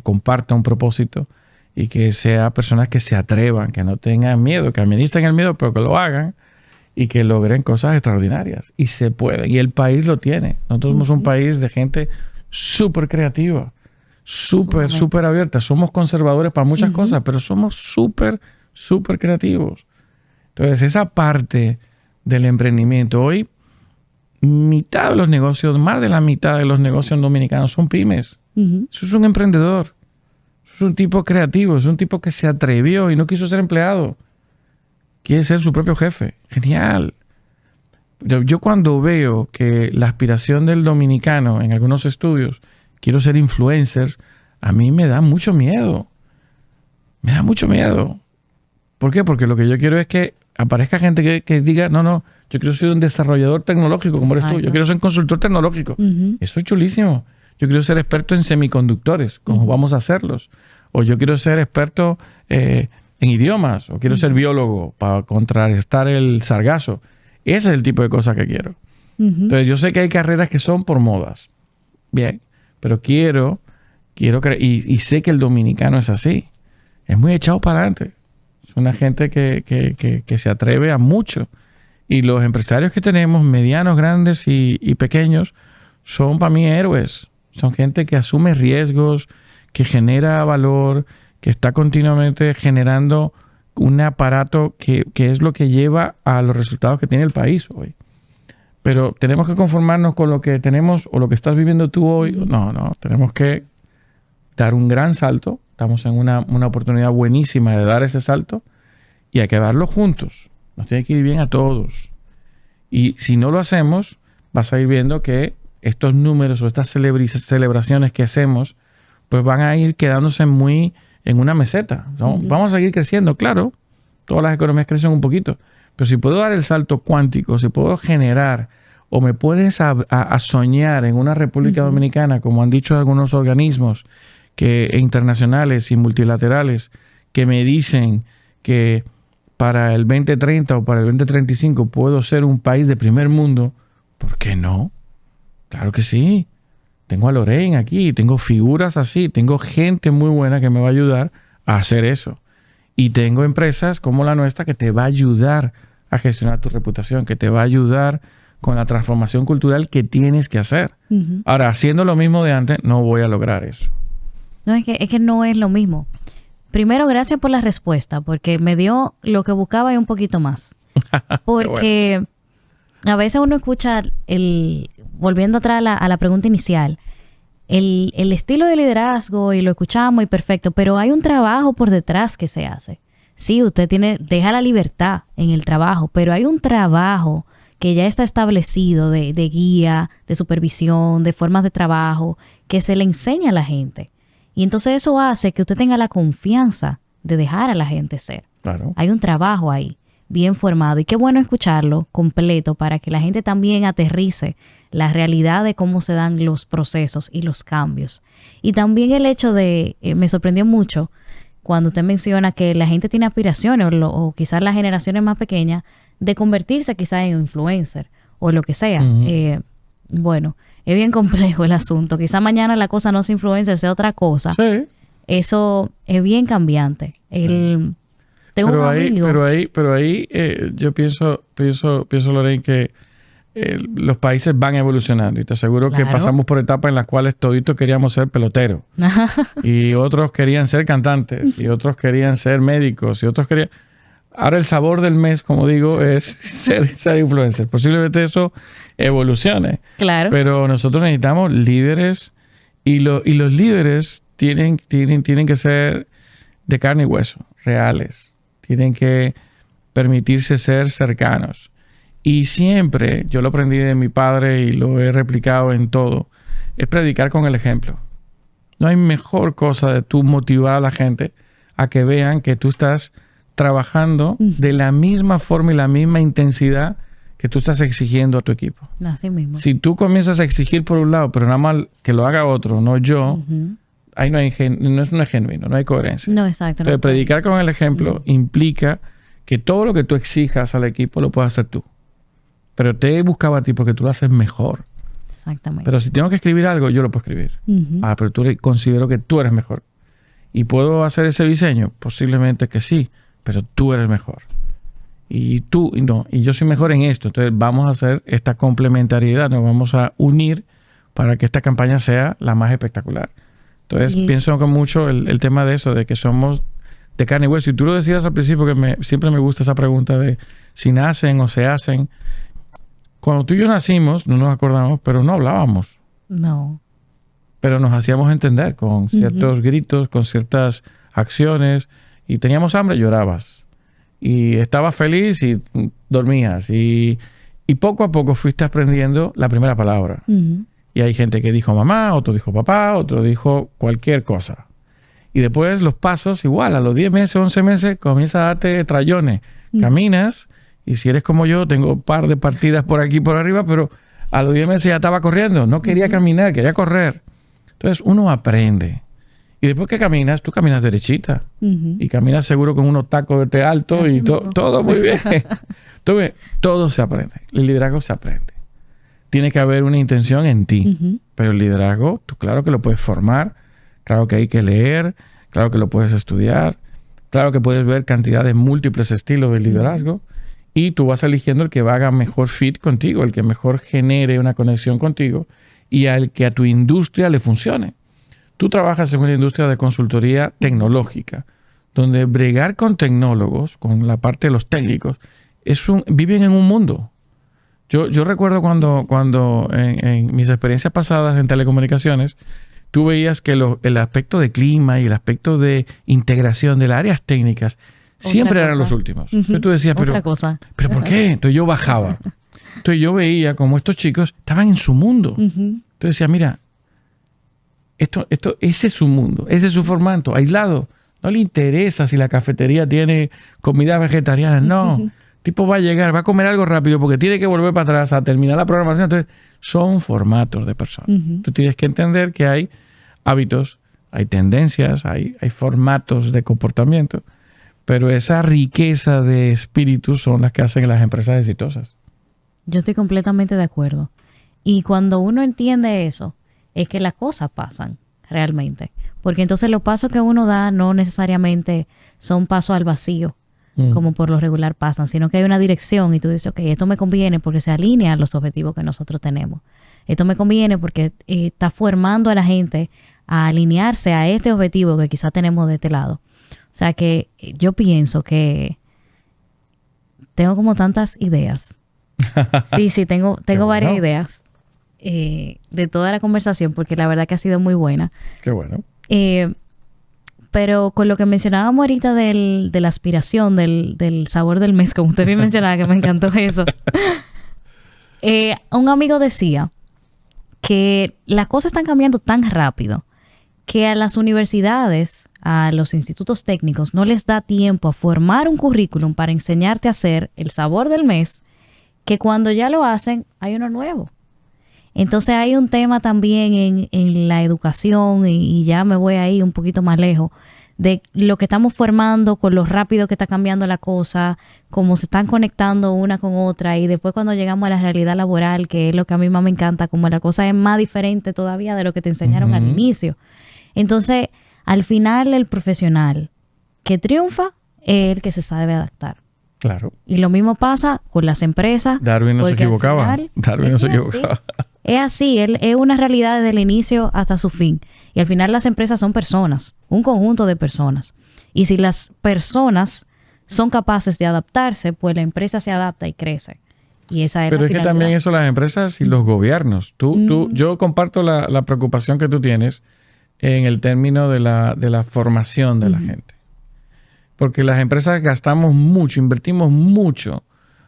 comparta un propósito y que sea personas que se atrevan, que no tengan miedo, que administren el miedo, pero que lo hagan y que logren cosas extraordinarias. Y se puede. Y el país lo tiene. Nosotros somos un país de gente súper creativa, súper abierta. Somos conservadores para muchas cosas, pero somos súper creativos. Entonces, esa parte del emprendimiento, hoy, mitad de los negocios, más de la mitad de los negocios dominicanos son pymes. Eso es un emprendedor. Eso es un tipo creativo. Es un tipo que se atrevió y no quiso ser empleado. Quiere ser su propio jefe. Genial. Yo cuando veo que la aspiración del dominicano en algunos estudios, quiero ser influencer, a mí me da mucho miedo. Me da mucho miedo. ¿Por qué? Porque lo que yo quiero es que aparezca gente que diga, no, yo quiero ser un desarrollador tecnológico como eres tú. Yo quiero ser un consultor tecnológico. Eso es chulísimo. Yo quiero ser experto en semiconductores, como vamos a hacerlos. O yo quiero ser experto en idiomas, o quiero ser biólogo para contrarrestar el sargazo. Ese es el tipo de cosas que quiero. Entonces, yo sé que hay carreras que son por modas. Bien, pero quiero y sé que el dominicano es así. Es muy echado para adelante. Es una gente que se atreve a mucho. Y los empresarios que tenemos, medianos, grandes y pequeños, son para mí héroes. Son gente que asume riesgos, que genera valor, que está continuamente generando un aparato que es lo que lleva a los resultados que tiene el país hoy. Pero tenemos que conformarnos con lo que tenemos o lo que estás viviendo tú hoy. No, tenemos que dar un gran salto. Estamos en una oportunidad buenísima de dar ese salto y hay que darlo juntos. Nos tiene que ir bien a todos. Y si no lo hacemos, vas a ir viendo que estos números o estas celebraciones que hacemos, pues van a ir quedándose muy en una meseta. Vamos a seguir creciendo, claro. Todas las economías crecen un poquito. Pero si puedo dar el salto cuántico, si puedo generar o me puedes a soñar en una República Dominicana, como han dicho algunos organismos internacionales y multilaterales, que me dicen que para el 2030 o para el 2035 puedo ser un país de primer mundo, ¿por qué no? Claro que sí. Tengo a Lorraine aquí, tengo figuras así, tengo gente muy buena que me va a ayudar a hacer eso. Y tengo empresas como la nuestra que te va a ayudar a gestionar tu reputación, que te va a ayudar con la transformación cultural que tienes que hacer. Ahora, haciendo lo mismo de antes, no voy a lograr eso. No, es que no es lo mismo. Primero, gracias por la respuesta, porque me dio lo que buscaba y un poquito más. Porque a veces uno escucha, volviendo atrás a la pregunta inicial, el estilo de liderazgo y lo escuchamos y perfecto, pero hay un trabajo por detrás que se hace. Sí, usted deja la libertad en el trabajo, pero hay un trabajo que ya está establecido de guía, de supervisión, de formas de trabajo, que se le enseña a la gente. Y entonces eso hace que usted tenga la confianza de dejar a la gente ser. Claro. Hay un trabajo ahí, bien formado. Y qué bueno escucharlo completo para que la gente también aterrice la realidad de cómo se dan los procesos y los cambios. Y también el hecho de, me sorprendió mucho cuando usted menciona que la gente tiene aspiraciones o quizás las generaciones más pequeñas de convertirse quizás en influencer o lo que sea. Bueno, es bien complejo el asunto. Quizá mañana la cosa no sea influencer, sea otra cosa. Sí. Eso es bien cambiante. Tengo un amigo. Pero ahí yo pienso, Lorraine, que los países van evolucionando y te aseguro que pasamos por etapas en las cuales toditos queríamos ser peloteros y otros querían ser cantantes y otros querían ser médicos y otros querían... Ahora el sabor del mes, como digo, es ser influencer. Posiblemente eso evolucione. Claro. Pero nosotros necesitamos líderes y los líderes tienen que ser de carne y hueso, reales. Tienen que permitirse ser cercanos. Y siempre, yo lo aprendí de mi padre y lo he replicado en todo, es predicar con el ejemplo. No hay mejor cosa de tú motivar a la gente a que vean que tú estás trabajando de la misma forma y la misma intensidad que tú estás exigiendo a tu equipo. Así mismo. Si tú comienzas a exigir por un lado, pero nada más que lo haga otro, no yo, ahí no es genuino, no hay coherencia. No, exacto. Entonces, predicar con el ejemplo implica que todo lo que tú exijas al equipo lo puedes hacer tú. Pero te he buscado a ti porque tú lo haces mejor. Exactamente. Pero si tengo que escribir algo, yo lo puedo escribir. Pero considero que tú eres mejor. ¿Y puedo hacer ese diseño? Posiblemente que sí, pero tú eres mejor. Y tú, no, y yo soy mejor en esto. Entonces vamos a hacer esta complementariedad, nos vamos a unir para que esta campaña sea la más espectacular. Entonces pienso que mucho el tema de eso, de que somos de carne y hueso. Y tú lo decías al principio, que siempre me gusta esa pregunta de si nacen o se hacen. Cuando tú y yo nacimos, no nos acordamos, pero no hablábamos. No. Pero nos hacíamos entender con ciertos gritos, con ciertas acciones. Y teníamos hambre, llorabas. Y estabas feliz y dormías. Y poco a poco fuiste aprendiendo la primera palabra. Y hay gente que dijo mamá, otro dijo papá, otro dijo cualquier cosa. Y después los pasos, igual, a los 10 meses, 11 meses, comienza a darte trayones. Caminas, y si eres como yo, tengo un par de partidas por aquí y por arriba, pero a los 10 meses ya estaba corriendo. No quería caminar, quería correr. Entonces uno aprende. Y después que caminas, tú caminas derechita. Y caminas seguro con unos tacos de alto. Así y todo muy bien. Entonces, todo se aprende. El liderazgo se aprende. Tiene que haber una intención en ti. Pero el liderazgo, tú claro que lo puedes formar. Claro que hay que leer. Claro que lo puedes estudiar. Claro que puedes ver cantidad de múltiples estilos de liderazgo. Y tú vas eligiendo el que haga mejor fit contigo. El que mejor genere una conexión contigo. Y al que a tu industria le funcione. Tú trabajas en una industria de consultoría tecnológica, donde bregar con tecnólogos, con la parte de los técnicos, viven en un mundo. Yo recuerdo cuando en mis experiencias pasadas en telecomunicaciones, tú veías que el aspecto de clima y el aspecto de integración de las áreas técnicas siempre eran los últimos. Entonces tú decías, pero ¿por qué? Entonces yo bajaba. Entonces yo veía como estos chicos estaban en su mundo. Entonces decía, mira, ese es su mundo, ese es su formato, aislado. No le interesa si la cafetería tiene comida vegetariana, no. El tipo va a llegar, va a comer algo rápido porque tiene que volver para atrás a terminar la programación. Entonces, son formatos de personas. Tú tienes que entender que hay hábitos, hay tendencias, hay formatos de comportamiento, pero esa riqueza de espíritus son las que hacen las empresas exitosas. Yo estoy completamente de acuerdo. Y cuando uno entiende eso, es que las cosas pasan realmente. Porque entonces los pasos que uno da no necesariamente son pasos al vacío, como por lo regular pasan, sino que hay una dirección y tú dices, ok, esto me conviene porque se alinea a los objetivos que nosotros tenemos. Esto me conviene porque está formando a la gente a alinearse a este objetivo que quizás tenemos de este lado. O sea que yo pienso que tengo como tantas ideas. Sí, tengo varias ideas. De toda la conversación, porque la verdad que ha sido muy buena. Qué bueno. Pero con lo que mencionábamos ahorita de la aspiración, del sabor del mes, como usted bien mencionaba, que me encantó eso. Un amigo decía que las cosas están cambiando tan rápido que a las universidades, a los institutos técnicos, no les da tiempo a formar un currículum para enseñarte a hacer el sabor del mes, que cuando ya lo hacen, hay uno nuevo. Entonces hay un tema también en la educación, y ya me voy ahí un poquito más lejos, de lo que estamos formando, con lo rápido que está cambiando la cosa, cómo se están conectando una con otra, y después cuando llegamos a la realidad laboral, que es lo que a mí más me encanta, como la cosa es más diferente todavía de lo que te enseñaron al inicio. Entonces, al final el profesional que triunfa es el que se sabe adaptar. Claro. Y lo mismo pasa con las empresas. Darwin no se equivocaba. Darwin no se equivocaba. Es así, es una realidad desde el inicio hasta su fin. Y al final las empresas son personas, un conjunto de personas. Y si las personas son capaces de adaptarse, pues la empresa se adapta y crece. Y esa es Pero la es que finalidad. también eso las empresas y los gobiernos. Yo comparto la preocupación que tú tienes en el término de la formación de la gente. Porque las empresas gastamos mucho, invertimos mucho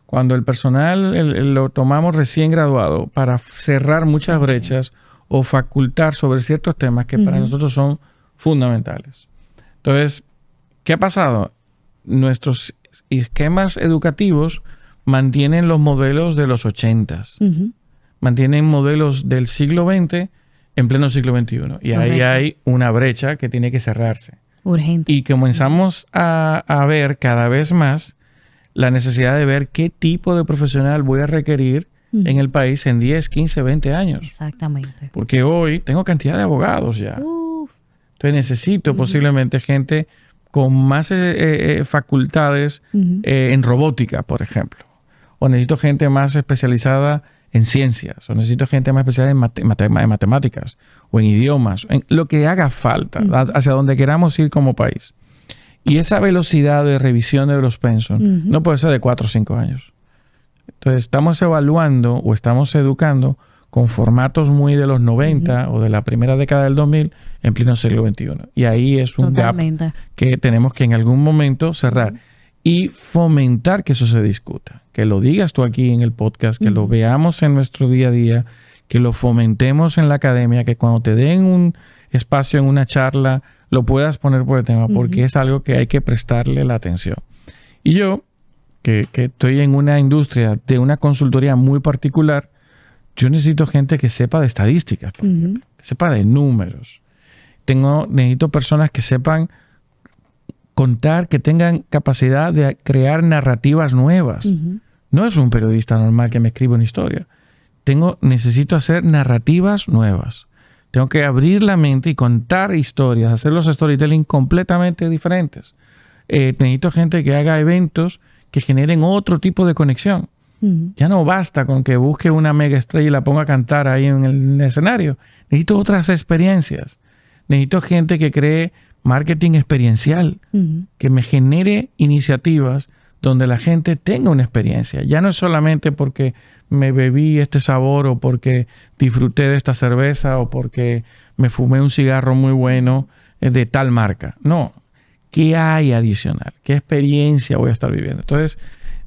cuando el personal lo tomamos recién graduado para cerrar muchas brechas o facultar sobre ciertos temas que para nosotros son fundamentales. Entonces, ¿qué ha pasado? Nuestros esquemas educativos mantienen los modelos de los 80s. Mantienen modelos del siglo XX en pleno siglo XXI. Y ahí hay una brecha que tiene que cerrarse. Urgente. Y comenzamos a ver cada vez más la necesidad de ver qué tipo de profesional voy a requerir en el país en 10, 15, 20 años. Exactamente. Porque hoy tengo cantidad de abogados ya. Entonces necesito posiblemente gente con más facultades en robótica, por ejemplo. O necesito gente más especializada en ciencias. O necesito gente más especializada en matemáticas. O en idiomas. En lo que haga falta. Hacia donde queramos ir como país. Y esa velocidad de revisión de los pensos no puede ser de 4 o 5 años. Entonces estamos evaluando o estamos educando con formatos muy de los 90 o de la primera década del 2000 en pleno siglo XXI. Y ahí es un gap que tenemos que en algún momento cerrar y fomentar que eso se discuta. Que lo digas tú aquí en el podcast, que lo veamos en nuestro día a día, que lo fomentemos en la academia, que cuando te den un espacio en una charla lo puedas poner por el tema, porque es algo que hay que prestarle la atención. Y yo, que estoy en una industria de una consultoría muy particular, yo necesito gente que sepa de estadísticas, por ejemplo, que sepa de números. Necesito personas que sepan contar, que tengan capacidad de crear narrativas nuevas. No es un periodista normal que me escribe una historia. Necesito hacer narrativas nuevas. Tengo que abrir la mente y contar historias, hacer los storytelling completamente diferentes. Necesito gente que haga eventos que generen otro tipo de conexión. Ya no basta con que busque una mega estrella y la ponga a cantar ahí en el escenario. Necesito otras experiencias. Necesito gente que cree marketing experiencial, que me genere iniciativas donde la gente tenga una experiencia. Ya no es solamente porque me bebí este sabor o porque disfruté de esta cerveza o porque me fumé un cigarro muy bueno de tal marca. No. ¿Qué hay adicional? ¿Qué experiencia voy a estar viviendo? Entonces,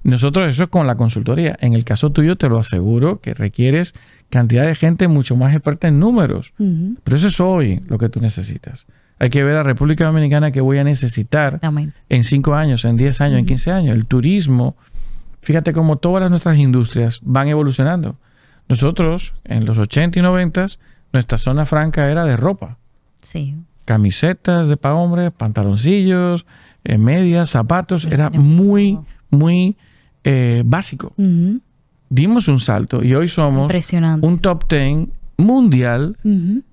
nosotros eso es con la consultoría. En el caso tuyo te lo aseguro que requieres cantidad de gente mucho más experta en números. Pero eso es hoy lo que tú necesitas. Hay que ver a República Dominicana que voy a necesitar en 5 años, en 10 años, en 15 años. El turismo, fíjate cómo todas nuestras industrias van evolucionando. Nosotros, en los 80 y 90, nuestra zona franca era de ropa. Sí. Camisetas de pa' hombres, pantaloncillos, medias, zapatos. Era muy básico. Dimos un salto y hoy somos un top 10 mundial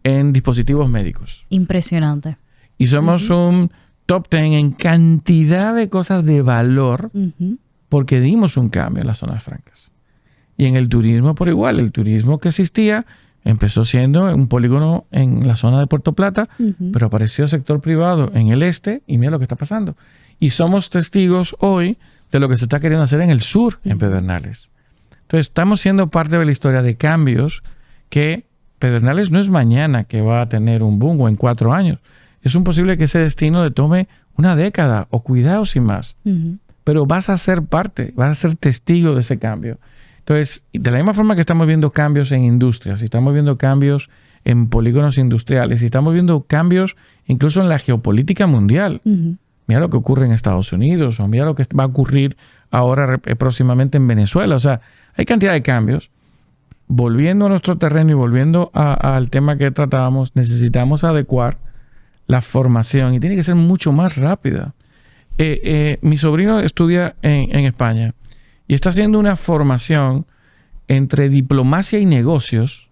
en dispositivos médicos. Impresionante. Y somos un top 10 en cantidad de cosas de valor porque dimos un cambio en las zonas francas. Y en el turismo por igual. El turismo que existía empezó siendo un polígono en la zona de Puerto Plata, pero apareció sector privado en el este y mira lo que está pasando. Y somos testigos hoy de lo que se está queriendo hacer en el sur, en Pedernales. Entonces, estamos siendo parte de la historia de cambios que Pedernales no es mañana que va a tener un boom o en 4 años. Es un posible que ese destino le tome una década o cuidados y más. Pero vas a ser parte, vas a ser testigo de ese cambio. Entonces, de la misma forma que estamos viendo cambios en industrias, y estamos viendo cambios en polígonos industriales, y estamos viendo cambios incluso en la geopolítica mundial. Mira lo que ocurre en Estados Unidos, o mira lo que va a ocurrir ahora próximamente en Venezuela. O sea, hay cantidad de cambios. Volviendo a nuestro terreno y volviendo al tema que tratábamos, necesitamos adecuar la formación y tiene que ser mucho más rápida. Mi sobrino estudia en España y está haciendo una formación entre diplomacia y negocios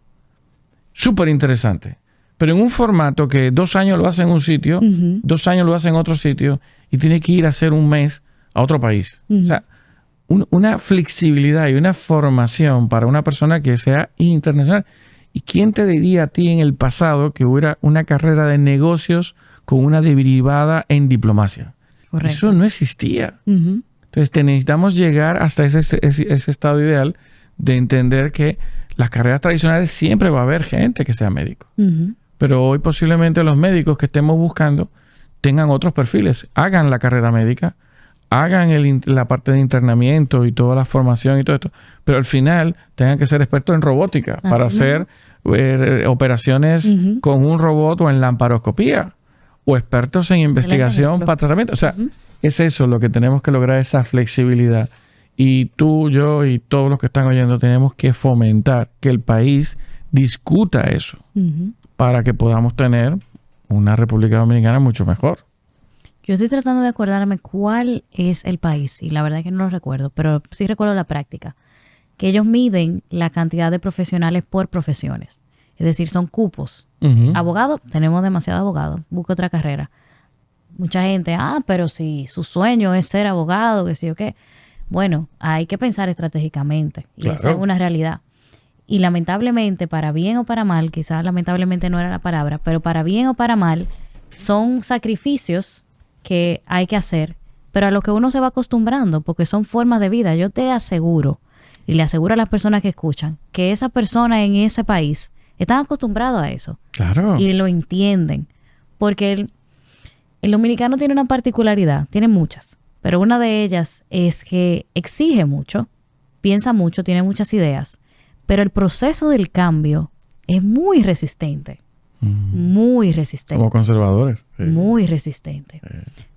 súper interesante. Pero en un formato que 2 años lo hace en un sitio, 2 años lo hace en otro sitio y tiene que ir a hacer un mes a otro país. O sea, una flexibilidad y una formación para una persona que sea internacional. ¿Y quién te diría a ti en el pasado que hubiera una carrera de negocios con una derivada en diplomacia? Correcto. Eso no existía. Uh-huh. Entonces necesitamos llegar hasta ese estado ideal de entender que las carreras tradicionales siempre va a haber gente que sea médico. Uh-huh. Pero hoy posiblemente los médicos que estemos buscando tengan otros perfiles. Hagan la carrera médica, hagan la parte de internamiento y toda la formación y todo esto, pero al final tengan que ser expertos en robótica para hacer operaciones uh-huh. con un robot o en laparoscopía, o expertos en investigación para tratamiento. O sea, uh-huh. es eso lo que tenemos que lograr, esa flexibilidad. Y tú, yo y todos los que están oyendo tenemos que fomentar que el país discuta eso uh-huh. para que podamos tener una República Dominicana mucho mejor. Yo estoy tratando de acordarme cuál es el país y la verdad es que no lo recuerdo, pero sí recuerdo la práctica, que ellos miden la cantidad de profesionales por profesiones. Es decir, son cupos. Uh-huh. Abogados, tenemos demasiados abogados, busca otra carrera. Mucha gente, pero si su sueño es ser abogado, que sí o qué. Bueno, hay que pensar estratégicamente y esa es una realidad. Y lamentablemente, para bien o para mal, quizás lamentablemente no era la palabra, pero para bien o para mal, son sacrificios que hay que hacer, pero a lo que uno se va acostumbrando, porque son formas de vida. Yo te aseguro, y le aseguro a las personas que escuchan, que esa persona en ese país están acostumbrados a eso. Claro. Y lo entienden. Porque el dominicano tiene una particularidad, tiene muchas, pero una de ellas es que exige mucho, piensa mucho, tiene muchas ideas, pero el proceso del cambio es muy resistente. Muy resistente. Como conservadores. Sí. Muy resistente.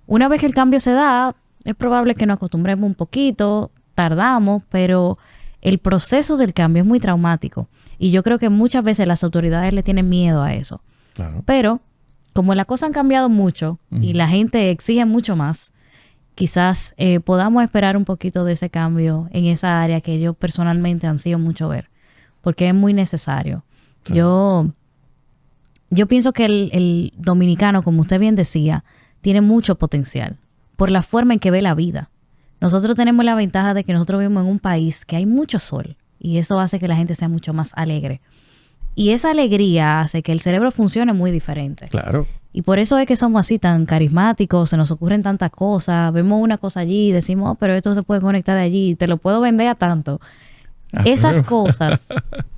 Una vez que el cambio se da, es probable que nos acostumbremos un poquito, tardamos, pero el proceso del cambio es muy traumático. Y yo creo que muchas veces las autoridades le tienen miedo a eso. Claro. Pero, como las cosas han cambiado mucho y la gente exige mucho más, quizás podamos esperar un poquito de ese cambio en esa área que yo personalmente ansío mucho ver. Porque es muy necesario. Claro. Yo pienso que el dominicano, como usted bien decía, tiene mucho potencial por la forma en que ve la vida. Nosotros tenemos la ventaja de que nosotros vivimos en un país que hay mucho sol y eso hace que la gente sea mucho más alegre. Y esa alegría hace que el cerebro funcione muy diferente. Claro. Y por eso es que somos así tan carismáticos, se nos ocurren tantas cosas, vemos una cosa allí y decimos, pero esto se puede conectar de allí, te lo puedo vender a tanto. Esas cosas,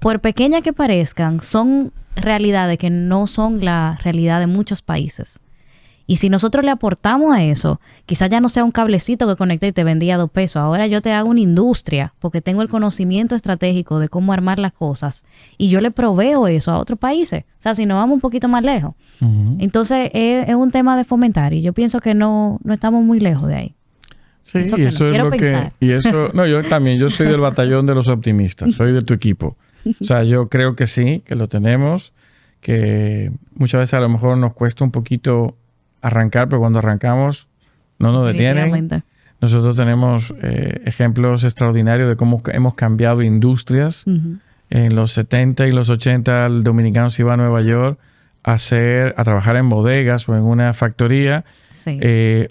por pequeñas que parezcan, son realidades que no son la realidad de muchos países. Y si nosotros le aportamos a eso, quizás ya no sea un cablecito que conecté y te vendía 2 pesos. Ahora yo te hago una industria porque tengo el conocimiento estratégico de cómo armar las cosas y yo le proveo eso a otros países. O sea, si nos vamos un poquito más lejos. Uh-huh. Entonces es un tema de fomentar y yo pienso que no estamos muy lejos de ahí. Sí, y eso es lo que... Y eso, no, yo también, yo soy del batallón de los optimistas, soy de tu equipo. O sea, yo creo que sí, que lo tenemos, que muchas veces a lo mejor nos cuesta un poquito arrancar, pero cuando arrancamos no nos detienen. Nosotros tenemos ejemplos extraordinarios de cómo hemos cambiado industrias. Uh-huh. En los 70 y los 80 el dominicano se iba a Nueva York a trabajar en bodegas o en una factoría. Sí.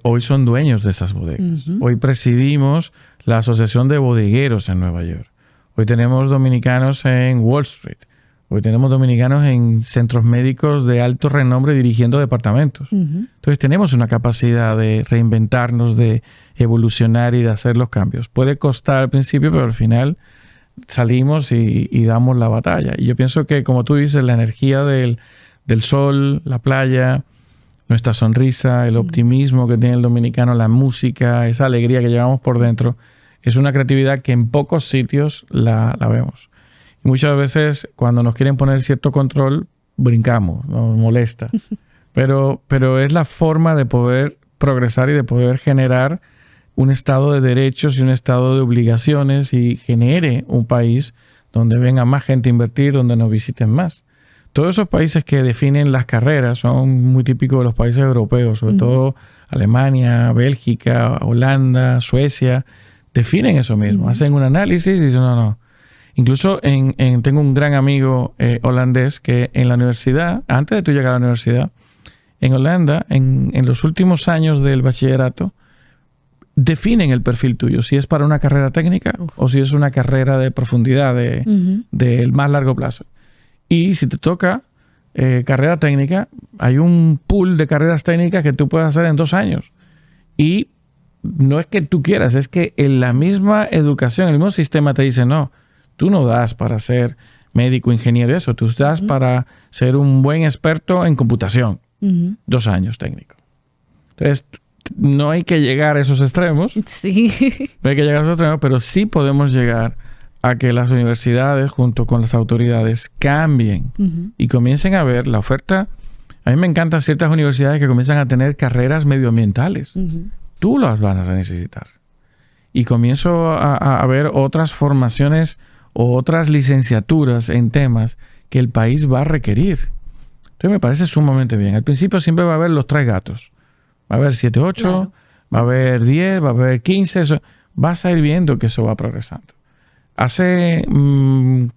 Hoy son dueños de esas bodegas. Uh-huh. Hoy presidimos la Asociación de Bodegueros en Nueva York. Hoy tenemos dominicanos en Wall Street. Hoy tenemos dominicanos en centros médicos de alto renombre dirigiendo departamentos. Uh-huh. Entonces tenemos una capacidad de reinventarnos, de evolucionar y de hacer los cambios. Puede costar al principio, pero al final salimos y damos la batalla. Y yo pienso que, como tú dices, la energía del sol, la playa, nuestra sonrisa, el optimismo que tiene el dominicano, la música, esa alegría que llevamos por dentro, es una creatividad que en pocos sitios la vemos. Y muchas veces cuando nos quieren poner cierto control, brincamos, nos molesta. Pero es la forma de poder progresar y de poder generar un estado de derechos y un estado de obligaciones y genere un país donde venga más gente a invertir, donde nos visiten más. Todos esos países que definen las carreras son muy típicos de los países europeos, sobre todo Alemania, Bélgica, Holanda, Suecia, definen eso mismo, hacen un análisis y dicen no. Incluso tengo un gran amigo holandés que en la universidad, antes de tú llegar a la universidad, en Holanda, en los últimos años del bachillerato, definen el perfil tuyo, si es para una carrera técnica o si es una carrera de profundidad, del más largo plazo. Y si te toca carrera técnica, hay un pool de carreras técnicas que tú puedes hacer en 2 años. Y no es que tú quieras, es que en la misma educación, el mismo sistema te dice, no, tú no das para ser médico, ingeniero, eso, tú das para ser un buen experto en computación. 2 años técnico. Entonces, no hay que llegar a esos extremos. Sí. No hay que llegar a esos extremos, pero sí podemos llegar a que las universidades, junto con las autoridades, cambien y comiencen a ver la oferta. A mí me encantan ciertas universidades que comienzan a tener carreras medioambientales. Tú las vas a necesitar. Y comienzo a ver otras formaciones o otras licenciaturas en temas que el país va a requerir. Entonces me parece sumamente bien. Al principio siempre va a haber los 3 gatos. Va a haber 7, 8, claro. Va a haber 10, va a haber 15. Eso. Vas a ir viendo que eso va progresando. Hace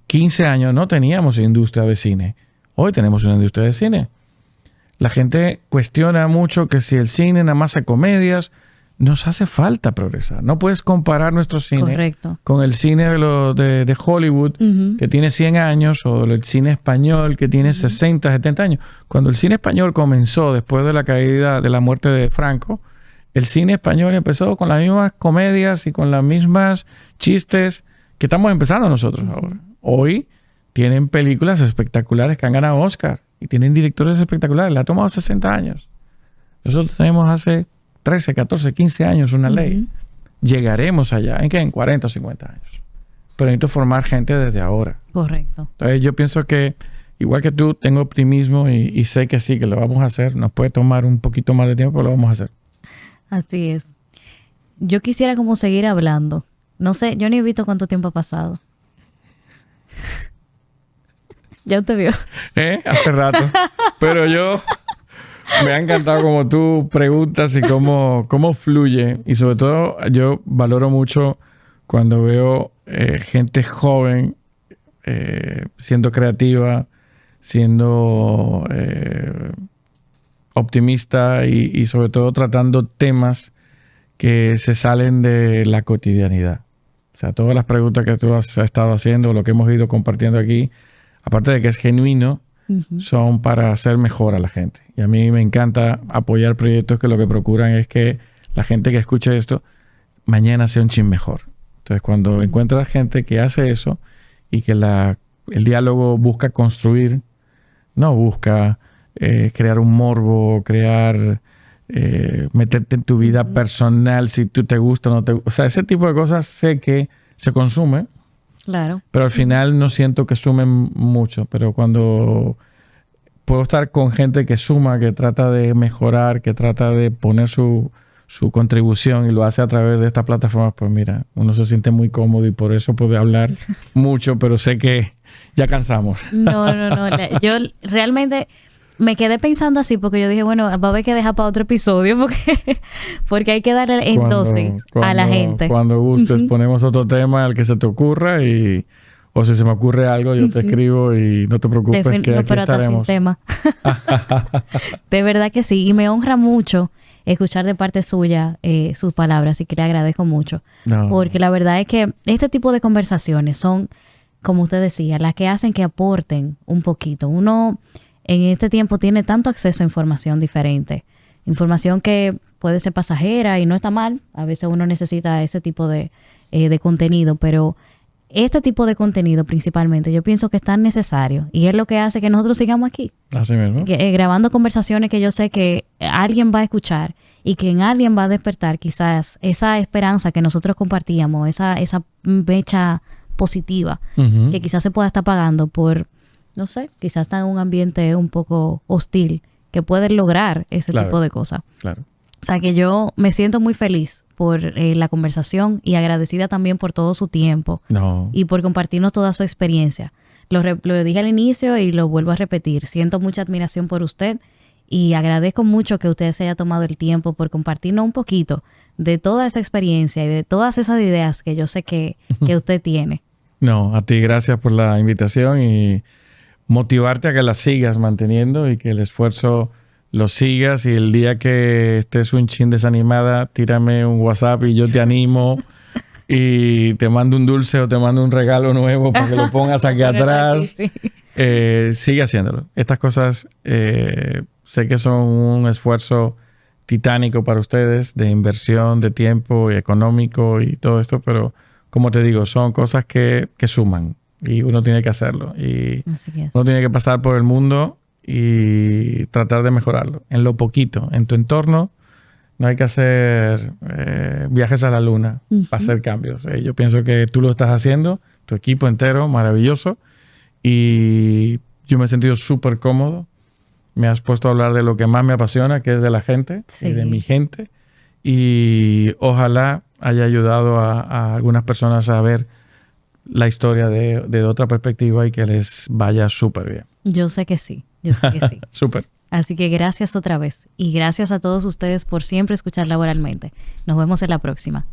15 años no teníamos industria de cine. Hoy tenemos una industria de cine. La gente cuestiona mucho que si el cine nada más hace comedias. Nos hace falta progresar. No puedes comparar nuestro cine con el cine de Hollywood, que tiene 100 años, o el cine español, que tiene 60, 70 años. Cuando el cine español comenzó, después de la caída, de la muerte de Franco, el cine español empezó con las mismas comedias y con las mismas chistes que estamos empezando nosotros ahora. Hoy tienen películas espectaculares que han ganado Oscar y tienen directores espectaculares. Le ha tomado 60 años. Nosotros tenemos hace 13, 14, 15 años una ley. Llegaremos allá. ¿En qué? En 40 o 50 años. Pero necesito formar gente desde ahora. Correcto. Entonces yo pienso que, igual que tú, tengo optimismo y sé que sí, que lo vamos a hacer. Nos puede tomar un poquito más de tiempo, pero lo vamos a hacer. Así es. Yo quisiera como seguir hablando. No sé, yo ni he visto cuánto tiempo ha pasado. Ya usted vio. Hace rato. Pero yo... Me ha encantado como tú preguntas y cómo fluye. Y sobre todo, yo valoro mucho cuando veo gente joven siendo creativa, siendo optimista y sobre todo tratando temas que se salen de la cotidianidad. O sea, todas las preguntas que tú has estado haciendo, lo que hemos ido compartiendo aquí, aparte de que es genuino, son para hacer mejor a la gente. Y a mí me encanta apoyar proyectos que lo que procuran es que la gente que escuche esto mañana sea un chin mejor. Entonces, cuando encuentras gente que hace eso y que el diálogo busca construir, no busca crear un morbo, meterte en tu vida personal, si tú te gusta o no te gusta. O sea, ese tipo de cosas sé que se consume. Claro. Pero al final no siento que sumen mucho. Pero cuando puedo estar con gente que suma, que trata de mejorar, que trata de poner su contribución y lo hace a través de estas plataformas, pues mira, uno se siente muy cómodo y por eso puede hablar mucho, pero sé que ya cansamos. No. Yo realmente me quedé pensando así porque yo dije, bueno, va a haber que dejar para otro episodio porque hay que darle entonces a la gente. Cuando gustes ponemos otro tema al que se te ocurra o si se me ocurre algo yo te escribo y no te preocupes que aquí estaremos. Tema. De verdad que sí. Y me honra mucho escuchar de parte suya sus palabras y que le agradezco mucho. Porque la verdad es que este tipo de conversaciones son, como usted decía, las que hacen que aporten un poquito. Uno en este tiempo tiene tanto acceso a información diferente. Información que puede ser pasajera y no está mal. A veces uno necesita ese tipo de contenido, pero este tipo de contenido principalmente yo pienso que es tan necesario y es lo que hace que nosotros sigamos aquí. Así mismo. Grabando conversaciones que yo sé que alguien va a escuchar y que en alguien va a despertar quizás esa esperanza que nosotros compartíamos, esa mecha positiva que quizás se pueda estar apagando por, no sé, quizás está en un ambiente un poco hostil que puede lograr ese tipo de cosas. Claro. O sea que yo me siento muy feliz por la conversación y agradecida también por todo su tiempo y por compartirnos toda su experiencia. Lo dije al inicio y lo vuelvo a repetir. Siento mucha admiración por usted y agradezco mucho que usted se haya tomado el tiempo por compartirnos un poquito de toda esa experiencia y de todas esas ideas que yo sé que usted tiene. No, a ti gracias por la invitación y motivarte a que la sigas manteniendo y que el esfuerzo lo sigas y el día que estés un chin desanimada, tírame un WhatsApp y yo te animo y te mando un dulce o te mando un regalo nuevo para que lo pongas aquí atrás. Sí. Sigue haciéndolo. Estas cosas sé que son un esfuerzo titánico para ustedes de inversión, de tiempo y económico y todo esto, pero como te digo, son cosas que suman y uno tiene que hacerlo. Y uno tiene que pasar por el mundo y tratar de mejorarlo en lo poquito, en tu entorno. No hay que hacer viajes a la luna para hacer cambios. Yo pienso que tú lo estás haciendo, tu equipo entero, maravilloso. Y yo me he sentido súper cómodo. Me has puesto a hablar de lo que más me apasiona, que es de la gente y de mi gente. Y ojalá haya ayudado a algunas personas a ver la historia de otra perspectiva y que les vaya súper bien. Yo sé que sí. Yo sé que sí. Súper. Así que gracias otra vez. Y gracias a todos ustedes por siempre escuchar Laboralmente. Nos vemos en la próxima.